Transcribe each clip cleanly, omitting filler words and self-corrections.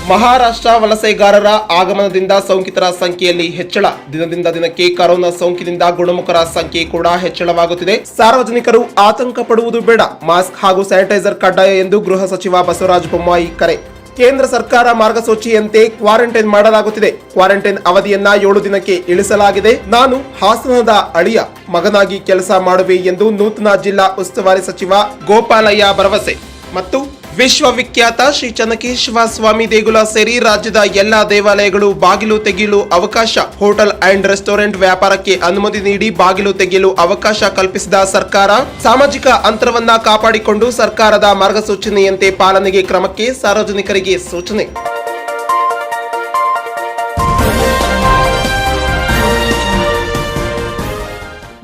ಮಹಾರಾಷ್ಟ್ರ ವಲಸೆಗಾರರ ಆಗಮನದಿಂದ ಸೋಂಕಿತರ ಸಂಖ್ಯೆಯಲ್ಲಿ ಹೆಚ್ಚಳ. ದಿನದಿಂದ ದಿನಕ್ಕೆ ಕೊರೋನಾ ಸೋಂಕಿನಿಂದ ಗುಣಮುಖರ ಸಂಖ್ಯೆ ಕೂಡ ಹೆಚ್ಚಳವಾಗುತ್ತಿದೆ. ಸಾರ್ವಜನಿಕರು ಆತಂಕ ಪಡುವುದು ಬೇಡ. ಮಾಸ್ಕ್ ಹಾಗೂ ಸ್ಯಾನಿಟೈಸರ್ ಕಡ್ಡಾಯ ಎಂದು ಗೃಹ ಸಚಿವ ಬಸವರಾಜ ಬೊಮ್ಮಾಯಿ ಕರೆ. ಕೇಂದ್ರ ಸರ್ಕಾರ ಮಾರ್ಗಸೂಚಿಯಂತೆ ಕ್ವಾರಂಟೈನ್ ಮಾಡಲಾಗುತ್ತಿದೆ. ಕ್ವಾರಂಟೈನ್ ಅವಧಿಯನ್ನ 7 ದಿನಕ್ಕೆ ಇಳಿಸಲಾಗಿದೆ. ನಾನು ಹಾಸನದ ಅಳಿಯ ಮಗನಾಗಿ ಕೆಲಸ ಮಾಡುವೆ ಎಂದು ನೂತನ ಜಿಲ್ಲಾ ಉಸ್ತುವಾರಿ ಸಚಿವ ಗೋಪಾಲಯ್ಯ ಭರವಸೆ. ಮತ್ತು ವಿಶ್ವವಿಖ್ಯಾತ ಶ್ರೀ ಚನ್ನಕೇಶವ ಸ್ವಾಮಿ ದೇಗುಲ ಸೇರಿ ರಾಜ್ಯದ ಎಲ್ಲಾ ದೇವಾಲಯಗಳು ಬಾಗಿಲು ತೆಗೆಯಲು ಅವಕಾಶ. ಹೋಟೆಲ್ ಅಂಡ್ ರೆಸ್ಟೋರೆಂಟ್ ವ್ಯಾಪಾರಕ್ಕೆ ಅನುಮತಿ ನೀಡಿ ಬಾಗಿಲು ತೆಗೆಯಲು ಅವಕಾಶ ಕಲ್ಪಿಸಿದ ಸರ್ಕಾರ. ಸಾಮಾಜಿಕ ಅಂತರವನ್ನ ಕಾಪಾಡಿಕೊಂಡು ಸರ್ಕಾರದ ಮಾರ್ಗಸೂಚನೆಯಂತೆ ಪಾಲನೆಗೆ ಕ್ರಮಕ್ಕೆ ಸಾರ್ವಜನಿಕರಿಗೆ ಸೂಚನೆ.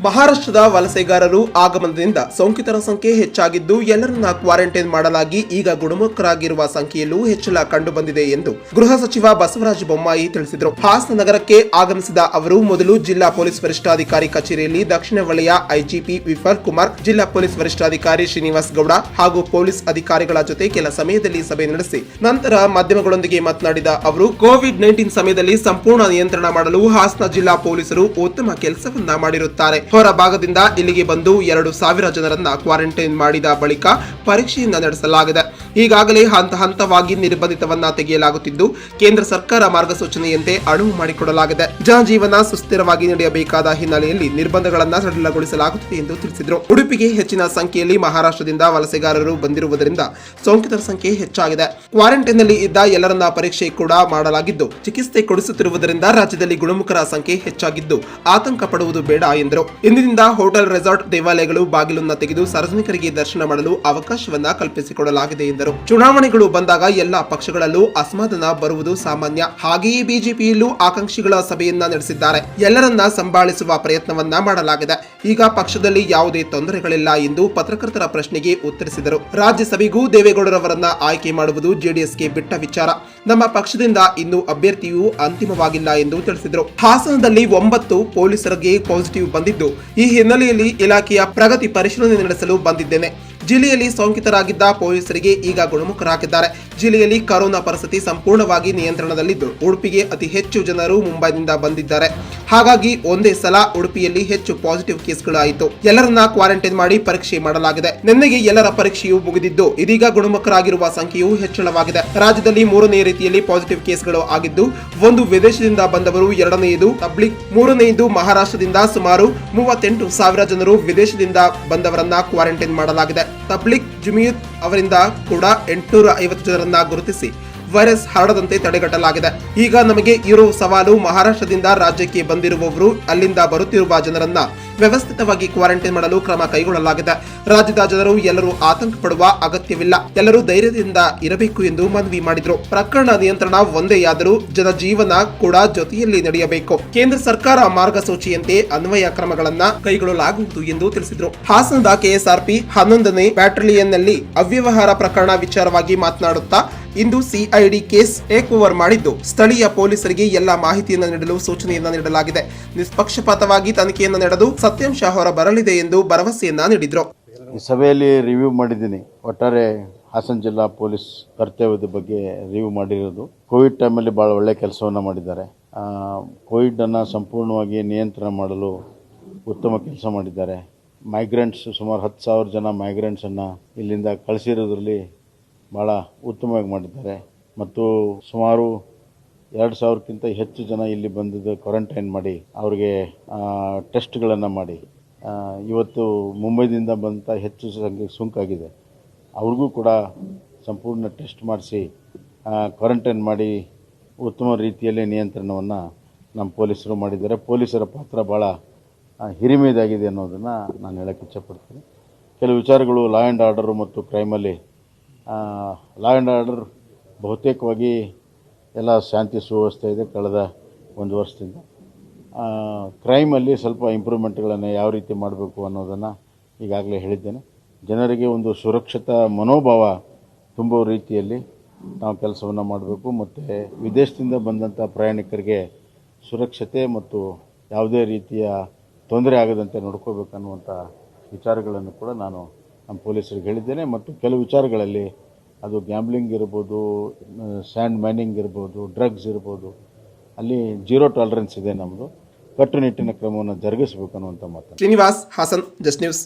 ಮಹಾರಾಷ್ಟ್ರದ ವಲಸೆಗಾರರು ಆಗಮನದಿಂದ ಸೋಂಕಿತರ ಸಂಖ್ಯೆ ಹೆಚ್ಚಾಗಿದ್ದು ಎಲ್ಲರನ್ನ ಕ್ವಾರಂಟೈನ್ ಮಾಡಲಾಗಿ ಈಗ ಗುಣಮುಖರಾಗಿರುವ ಸಂಖ್ಯೆಯಲ್ಲೂ ಹೆಚ್ಚಳ ಕಂಡುಬಂದಿದೆ ಎಂದು ಗೃಹ ಸಚಿವ ಬಸವರಾಜ ಬೊಮ್ಮಾಯಿ ತಿಳಿಸಿದರು. ಹಾಸನ ನಗರಕ್ಕೆ ಆಗಮಿಸಿದ ಅವರು ಮೊದಲು ಜಿಲ್ಲಾ ಪೊಲೀಸ್ ವರಿಷ್ಠಾಧಿಕಾರಿ ಕಚೇರಿಯಲ್ಲಿ ದಕ್ಷಿಣ ವಲಯ ಐಜಿಪಿ ವಿಫಲ್ ಕುಮಾರ್, ಜಿಲ್ಲಾ ಪೊಲೀಸ್ ವರಿಷ್ಠಾಧಿಕಾರಿ ಶ್ರೀನಿವಾಸ್ ಗೌಡ ಹಾಗೂ ಪೊಲೀಸ್ ಅಧಿಕಾರಿಗಳ ಜೊತೆ ಕೆಲ ಸಮಯದಲ್ಲಿ ಸಭೆ ನಡೆಸಿ ನಂತರ ಮಾಧ್ಯಮಗಳೊಂದಿಗೆ ಮಾತನಾಡಿದ ಅವರು, ಕೋವಿಡ್-19 ಸಮಯದಲ್ಲಿ ಸಂಪೂರ್ಣ ನಿಯಂತ್ರಣ ಮಾಡಲು ಹಾಸನ ಜಿಲ್ಲಾ ಪೊಲೀಸರು ಉತ್ತಮ ಕೆಲಸವನ್ನ ಮಾಡಿರುತ್ತಾರೆ. ಹೊರ ಭಾಗದಿಂದ ಇಲ್ಲಿಗೆ ಬಂದು 2,000 ಜನರನ್ನ ಕ್ವಾರಂಟೈನ್ ಮಾಡಿದ ಬಳಿಕ ಪರೀಕ್ಷೆಯನ್ನ ನಡೆಸಲಾಗಿದೆ. ಈಗಾಗಲೇ ಹಂತ ಹಂತವಾಗಿ ನಿರ್ಬಂಧಿತವನ್ನ ತೆಗೆಯಲಾಗುತ್ತಿದ್ದು ಕೇಂದ್ರ ಸರ್ಕಾರ ಮಾರ್ಗಸೂಚನೆಯಂತೆ ಅನುವು ಮಾಡಿಕೊಡಲಾಗಿದೆ. ಜನಜೀವನ ಸುಸ್ಥಿರವಾಗಿ ನಡೆಯಬೇಕಾದ ಹಿನ್ನೆಲೆಯಲ್ಲಿ ನಿರ್ಬಂಧಗಳನ್ನ ಸಡಿಲಗೊಳಿಸಲಾಗುತ್ತಿದೆ ಎಂದು ತಿಳಿಸಿದರು. ಉಡುಪಿಗೆ ಹೆಚ್ಚಿನ ಸಂಖ್ಯೆಯಲ್ಲಿ ಮಹಾರಾಷ್ಟ್ರದಿಂದ ವಲಸೆಗಾರರು ಬಂದಿರುವುದರಿಂದ ಸೋಂಕಿತರ ಸಂಖ್ಯೆ ಹೆಚ್ಚಾಗಿದೆ. ಕ್ವಾರಂಟೈನ್ನಲ್ಲಿ ಇದ್ದ ಎಲ್ಲರನ್ನ ಪರೀಕ್ಷೆ ಕೂಡ ಮಾಡಲಾಗಿದ್ದು ಚಿಕಿತ್ಸೆ ಕೊಡಿಸುತ್ತಿರುವುದರಿಂದ ರಾಜ್ಯದಲ್ಲಿ ಗುಣಮುಖರ ಸಂಖ್ಯೆ ಹೆಚ್ಚಾಗಿದ್ದು ಆತಂಕ ಪಡುವುದು ಬೇಡ ಎಂದರು. ಇಂದಿನಿಂದ ಹೋಟೆಲ್, ರೆಸಾರ್ಟ್, ದೇವಾಲಯಗಳು ಬಾಗಿಲನ್ನು ತೆಗೆದು ಸಾರ್ವಜನಿಕರಿಗೆ ದರ್ಶನ ಮಾಡಲು ಅವಕಾಶವನ್ನ ಕಲ್ಪಿಸಿಕೊಡಲಾಗಿದೆ ಎಂದರು. ಚುನಾವಣೆಗಳು ಬಂದಾಗ ಎಲ್ಲಾ ಪಕ್ಷಗಳಲ್ಲೂ ಅಸಮಾಧಾನ ಬರುವುದು ಸಾಮಾನ್ಯ. ಹಾಗೆಯೇ ಬಿಜೆಪಿಯಲ್ಲೂ ಆಕಾಂಕ್ಷಿಗಳ ಸಭೆಯನ್ನ ನಡೆಸಿದ್ದಾರೆ. ಎಲ್ಲರನ್ನ ಸಂಭಾಳಿಸುವ ಪ್ರಯತ್ನವನ್ನ ಮಾಡಲಾಗಿದೆ. ಈಗ ಪಕ್ಷದಲ್ಲಿ ಯಾವುದೇ ತೊಂದರೆಗಳಿಲ್ಲ ಎಂದು ಪತ್ರಕರ್ತರ ಪ್ರಶ್ನೆಗೆ ಉತ್ತರಿಸಿದರು. ರಾಜ್ಯಸಭೆಗೂ ದೇವೇಗೌಡರವರನ್ನ ಆಯ್ಕೆ ಮಾಡುವುದು ಜೆಡಿಎಸ್ಗೆ ಬಿಟ್ಟ ವಿಚಾರ. ನಮ್ಮ ಪಕ್ಷದಿಂದ ಇನ್ನೂ ಅಭ್ಯರ್ಥಿಯೂ ಅಂತಿಮವಾಗಿಲ್ಲ ಎಂದು ತಿಳಿಸಿದರು. ಹಾಸನದಲ್ಲಿ 9 ಪೊಲೀಸರಿಗೆ ಪಾಸಿಟಿವ್ ಬಂದಿದ್ದು ಈ ಹಿನ್ನೆಲೆಯಲ್ಲಿ ಇಲಾಖೆಯ ಪ್ರಗತಿ ಪರಿಶೀಲನೆ ನಡೆಸಲು ಬಂದಿದ್ದೇನೆ. ಜಿಲ್ಲೆಯಲ್ಲಿ ಸೋಂಕಿತರಾಗಿದ್ದ ಪೊಲೀಸರಿಗೆ ಈಗ ಗುಣಮುಖರಾಗಿದ್ದಾರೆ. ಜಿಲ್ಲೆಯಲ್ಲಿ ಕೊರೋನಾ ಪರಿಸ್ಥಿತಿ ಸಂಪೂರ್ಣವಾಗಿ ನಿಯಂತ್ರಣದಲ್ಲಿದ್ದು ಉಡುಪಿಗೆ ಅತಿ ಹೆಚ್ಚು ಜನರು ಮುಂಬೈನಿಂದ ಬಂದಿದ್ದಾರೆ. ಹಾಗಾಗಿ ಒಂದೇ ಸಲ ಉಡುಪಿಯಲ್ಲಿ ಹೆಚ್ಚು ಪಾಸಿಟಿವ್ ಕೇಸ್ಗಳು ಆಯಿತು. ಎಲ್ಲರನ್ನ ಕ್ವಾರಂಟೈನ್ ಮಾಡಿ ಪರೀಕ್ಷೆ ಮಾಡಲಾಗಿದೆ. ನಿನ್ನೆಗೆ ಎಲ್ಲರ ಪರೀಕ್ಷೆಯು ಮುಗಿದಿದ್ದು ಇದೀಗ ಗುಣಮುಖರಾಗಿರುವ ಸಂಖ್ಯೆಯು ಹೆಚ್ಚಳವಾಗಿದೆ. ರಾಜ್ಯದಲ್ಲಿ 3ನೇ ರೀತಿಯಲ್ಲಿ ಪಾಸಿಟಿವ್ ಕೇಸ್ಗಳು ಆಗಿದ್ದು, ಒಂದು ವಿದೇಶದಿಂದ ಬಂದವರು, 2ನೇದು ತಬ್ಲಿಕ್, 3ನೇದು ಮಹಾರಾಷ್ಟ್ರದಿಂದ ಸುಮಾರು 38,000 ಜನರು ವಿದೇಶದಿಂದ ಬಂದವರನ್ನ ಕ್ವಾರಂಟೈನ್ ಮಾಡಲಾಗಿದೆ. ತಬ್ಲಿಕ್ ಜುಮಿಯುತ್ ಅವರಿಂದ ಕೂಡ 850 ಜನರನ್ನ ಗುರುತಿಸಿ ವೈರಸ್ ಹರಡದಂತೆ ತಡೆಗಟ್ಟಲಾಗಿದೆ. ಈಗ ನಮಗೆ ಇರೋ ಸವಾಲು ಮಹಾರಾಷ್ಟ್ರದಿಂದ ರಾಜ್ಯಕ್ಕೆ ಬಂದಿರುವವರು, ಅಲ್ಲಿಂದ ಬರುತ್ತಿರುವ ಜನರನ್ನ ವ್ಯವಸ್ಥಿತವಾಗಿ ಕ್ವಾರಂಟೈನ್ ಮಾಡಲು ಕ್ರಮ ಕೈಗೊಳ್ಳಲಾಗಿದೆ. ರಾಜ್ಯದ ಜನರು ಎಲ್ಲರೂ ಆತಂಕ ಪಡುವ ಅಗತ್ಯವಿಲ್ಲ. ಎಲ್ಲರೂ ಧೈರ್ಯದಿಂದ ಇರಬೇಕು ಎಂದು ಮನವಿ ಮಾಡಿದರು. ಪ್ರಕರಣ ನಿಯಂತ್ರಣ ಒಂದೇಯಾದರೂ ಜನಜೀವನ ಕೂಡ ಜೊತೆಯಲ್ಲಿ ನಡೆಯಬೇಕು. ಕೇಂದ್ರ ಸರ್ಕಾರ ಮಾರ್ಗಸೂಚಿಯಂತೆ ಅನ್ವಯ ಕ್ರಮಗಳನ್ನ ಕೈಗೊಳ್ಳಲಾಗುವುದು ಎಂದು ತಿಳಿಸಿದರು. ಹಾಸನದ ಕೆಎಸ್ಆರ್ಪಿ 11ನೇ ಬ್ಯಾಟಲಿಯನ್ನಲ್ಲಿ ಅವ್ಯವಹಾರ ಪ್ರಕರಣ ವಿಚಾರವಾಗಿ ಮಾತನಾಡುತ್ತಾ, ಇಂದು ಸಿಐಡಿ ಕೇಸ್ ಟೇಕ್ ಓವರ್ ಮಾಡಿದ್ದು ಸ್ಥಳೀಯ ಪೊಲೀಸರಿಗೆ ಎಲ್ಲಾ ಮಾಹಿತಿಯನ್ನು ನೀಡಲು ಸೂಚನೆಯನ್ನ ನೀಡಲಾಗಿದೆ. ನಿಷ್ಪಕ್ಷಪಾತವಾಗಿ ತನಿಖೆಯನ್ನು ನಡೆದು ಸತ್ಯಾಂಶ ಹೊರ ಬರಲಿದೆ ಎಂದು ಭರವಸೆಯನ್ನ ನೀಡಿದರು. ಈ ಸಭೆಯಲ್ಲಿ ರಿವ್ಯೂ ಮಾಡಿದ್ದೀನಿ. ಒಟ್ಟಾರೆ ಹಾಸನ ಜಿಲ್ಲಾ ಪೊಲೀಸ್ ಕರ್ತವ್ಯದ ಬಗ್ಗೆ ರಿವ್ಯೂ ಮಾಡಿರೋದು. ಕೋವಿಡ್ ಟೈಮಲ್ಲಿ ಭಾಳ ಒಳ್ಳೆಯ ಕೆಲಸವನ್ನು ಮಾಡಿದ್ದಾರೆ. ಕೋವಿಡನ್ನು ಸಂಪೂರ್ಣವಾಗಿ ನಿಯಂತ್ರಣ ಮಾಡಲು ಉತ್ತಮ ಕೆಲಸ ಮಾಡಿದ್ದಾರೆ. ಮೈಗ್ರೆಂಟ್ಸ್ ಸುಮಾರು 10,000 ಜನ ಮೈಗ್ರೆಂಟ್ಸನ್ನು ಇಲ್ಲಿಂದ ಕಳಿಸಿರೋದ್ರಲ್ಲಿ ಭಾಳ ಉತ್ತಮವಾಗಿ ಮಾಡಿದ್ದಾರೆ. ಮತ್ತು ಸುಮಾರು 2,000ಕ್ಕಿಂತ ಹೆಚ್ಚು ಜನ ಇಲ್ಲಿ ಬಂದಿದ್ದು ಕ್ವಾರಂಟೈನ್ ಮಾಡಿ ಅವರಿಗೆ ಟೆಸ್ಟ್ಗಳನ್ನು ಮಾಡಿ, ಇವತ್ತು ಮುಂಬೈದಿಂದ ಬಂದಂಥ ಹೆಚ್ಚು ಸಂಖ್ಯೆ ಸೋಂಕಾಗಿದೆ ಅವ್ರಿಗೂ ಕೂಡ ಸಂಪೂರ್ಣ ಟೆಸ್ಟ್ ಮಾಡಿಸಿ ಕ್ವಾರಂಟೈನ್ ಮಾಡಿ ಉತ್ತಮ ರೀತಿಯಲ್ಲಿ ನಿಯಂತ್ರಣವನ್ನು ನಮ್ಮ ಪೊಲೀಸರು ಮಾಡಿದ್ದಾರೆ. ಪೊಲೀಸರ ಪಾತ್ರ ಭಾಳ ಹಿರಿಮೆಯದಾಗಿದೆ ಅನ್ನೋದನ್ನು ನಾನು ಹೇಳೋಕ್ಕೆ ಇಚ್ಛಪಡ್ತೀನಿ. ಕೆಲವು ವಿಚಾರಗಳು ಲಾ ಆ್ಯಂಡ್ ಆರ್ಡರು ಮತ್ತು ಕ್ರೈಮಲ್ಲಿ ಲಾ ಆ್ಯಂಡ್ ಆರ್ಡರ್ ಬಹುತೇಕವಾಗಿ ಎಲ್ಲ ಶಾಂತಿ ಸುವ್ಯವಸ್ಥೆ ಇದೆ ಕಳೆದ 1 ವರ್ಷದಿಂದ. ಕ್ರೈಮಲ್ಲಿ ಸ್ವಲ್ಪ ಇಂಪ್ರೂವ್ಮೆಂಟ್ಗಳನ್ನು ಯಾವ ರೀತಿ ಮಾಡಬೇಕು ಅನ್ನೋದನ್ನು ಈಗಾಗಲೇ ಹೇಳಿದ್ದೇನೆ. ಜನರಿಗೆ ಒಂದು ಸುರಕ್ಷತಾ ಮನೋಭಾವ ತುಂಬುವ ರೀತಿಯಲ್ಲಿ ನಾವು ಕೆಲಸವನ್ನು ಮಾಡಬೇಕು. ಮತ್ತು ವಿದೇಶದಿಂದ ಬಂದಂಥ ಪ್ರಯಾಣಿಕರಿಗೆ ಸುರಕ್ಷತೆ ಮತ್ತು ಯಾವುದೇ ರೀತಿಯ ತೊಂದರೆ ಆಗದಂತೆ ನೋಡ್ಕೋಬೇಕನ್ನುವಂಥ ವಿಚಾರಗಳನ್ನು ಕೂಡ ನಾನು ನಮ್ಮ ಪೊಲೀಸರಿಗೆ ಹೇಳಿದ್ದೇನೆ. ಮತ್ತು ಕೆಲವು ವಿಚಾರಗಳಲ್ಲಿ ಅದು ಗ್ಯಾಂಬ್ಲಿಂಗ್ ಇರ್ಬೋದು, ಸ್ಯಾಂಡ್ ಮೈನಿಂಗ್ ಇರ್ಬೋದು, ಡ್ರಗ್ಸ್ ಇರ್ಬೋದು, ಅಲ್ಲಿ 0 ಟಾಲರೆನ್ಸ್ ಇದೆ. ನಮ್ಮದು ಕಟ್ಟುನಿಟ್ಟಿನ ಕ್ರಮವನ್ನು ಜರುಗಿಸಬೇಕು ಅನ್ನುವಂಥ ಮಾತು. Srinivas, Hassan, just news.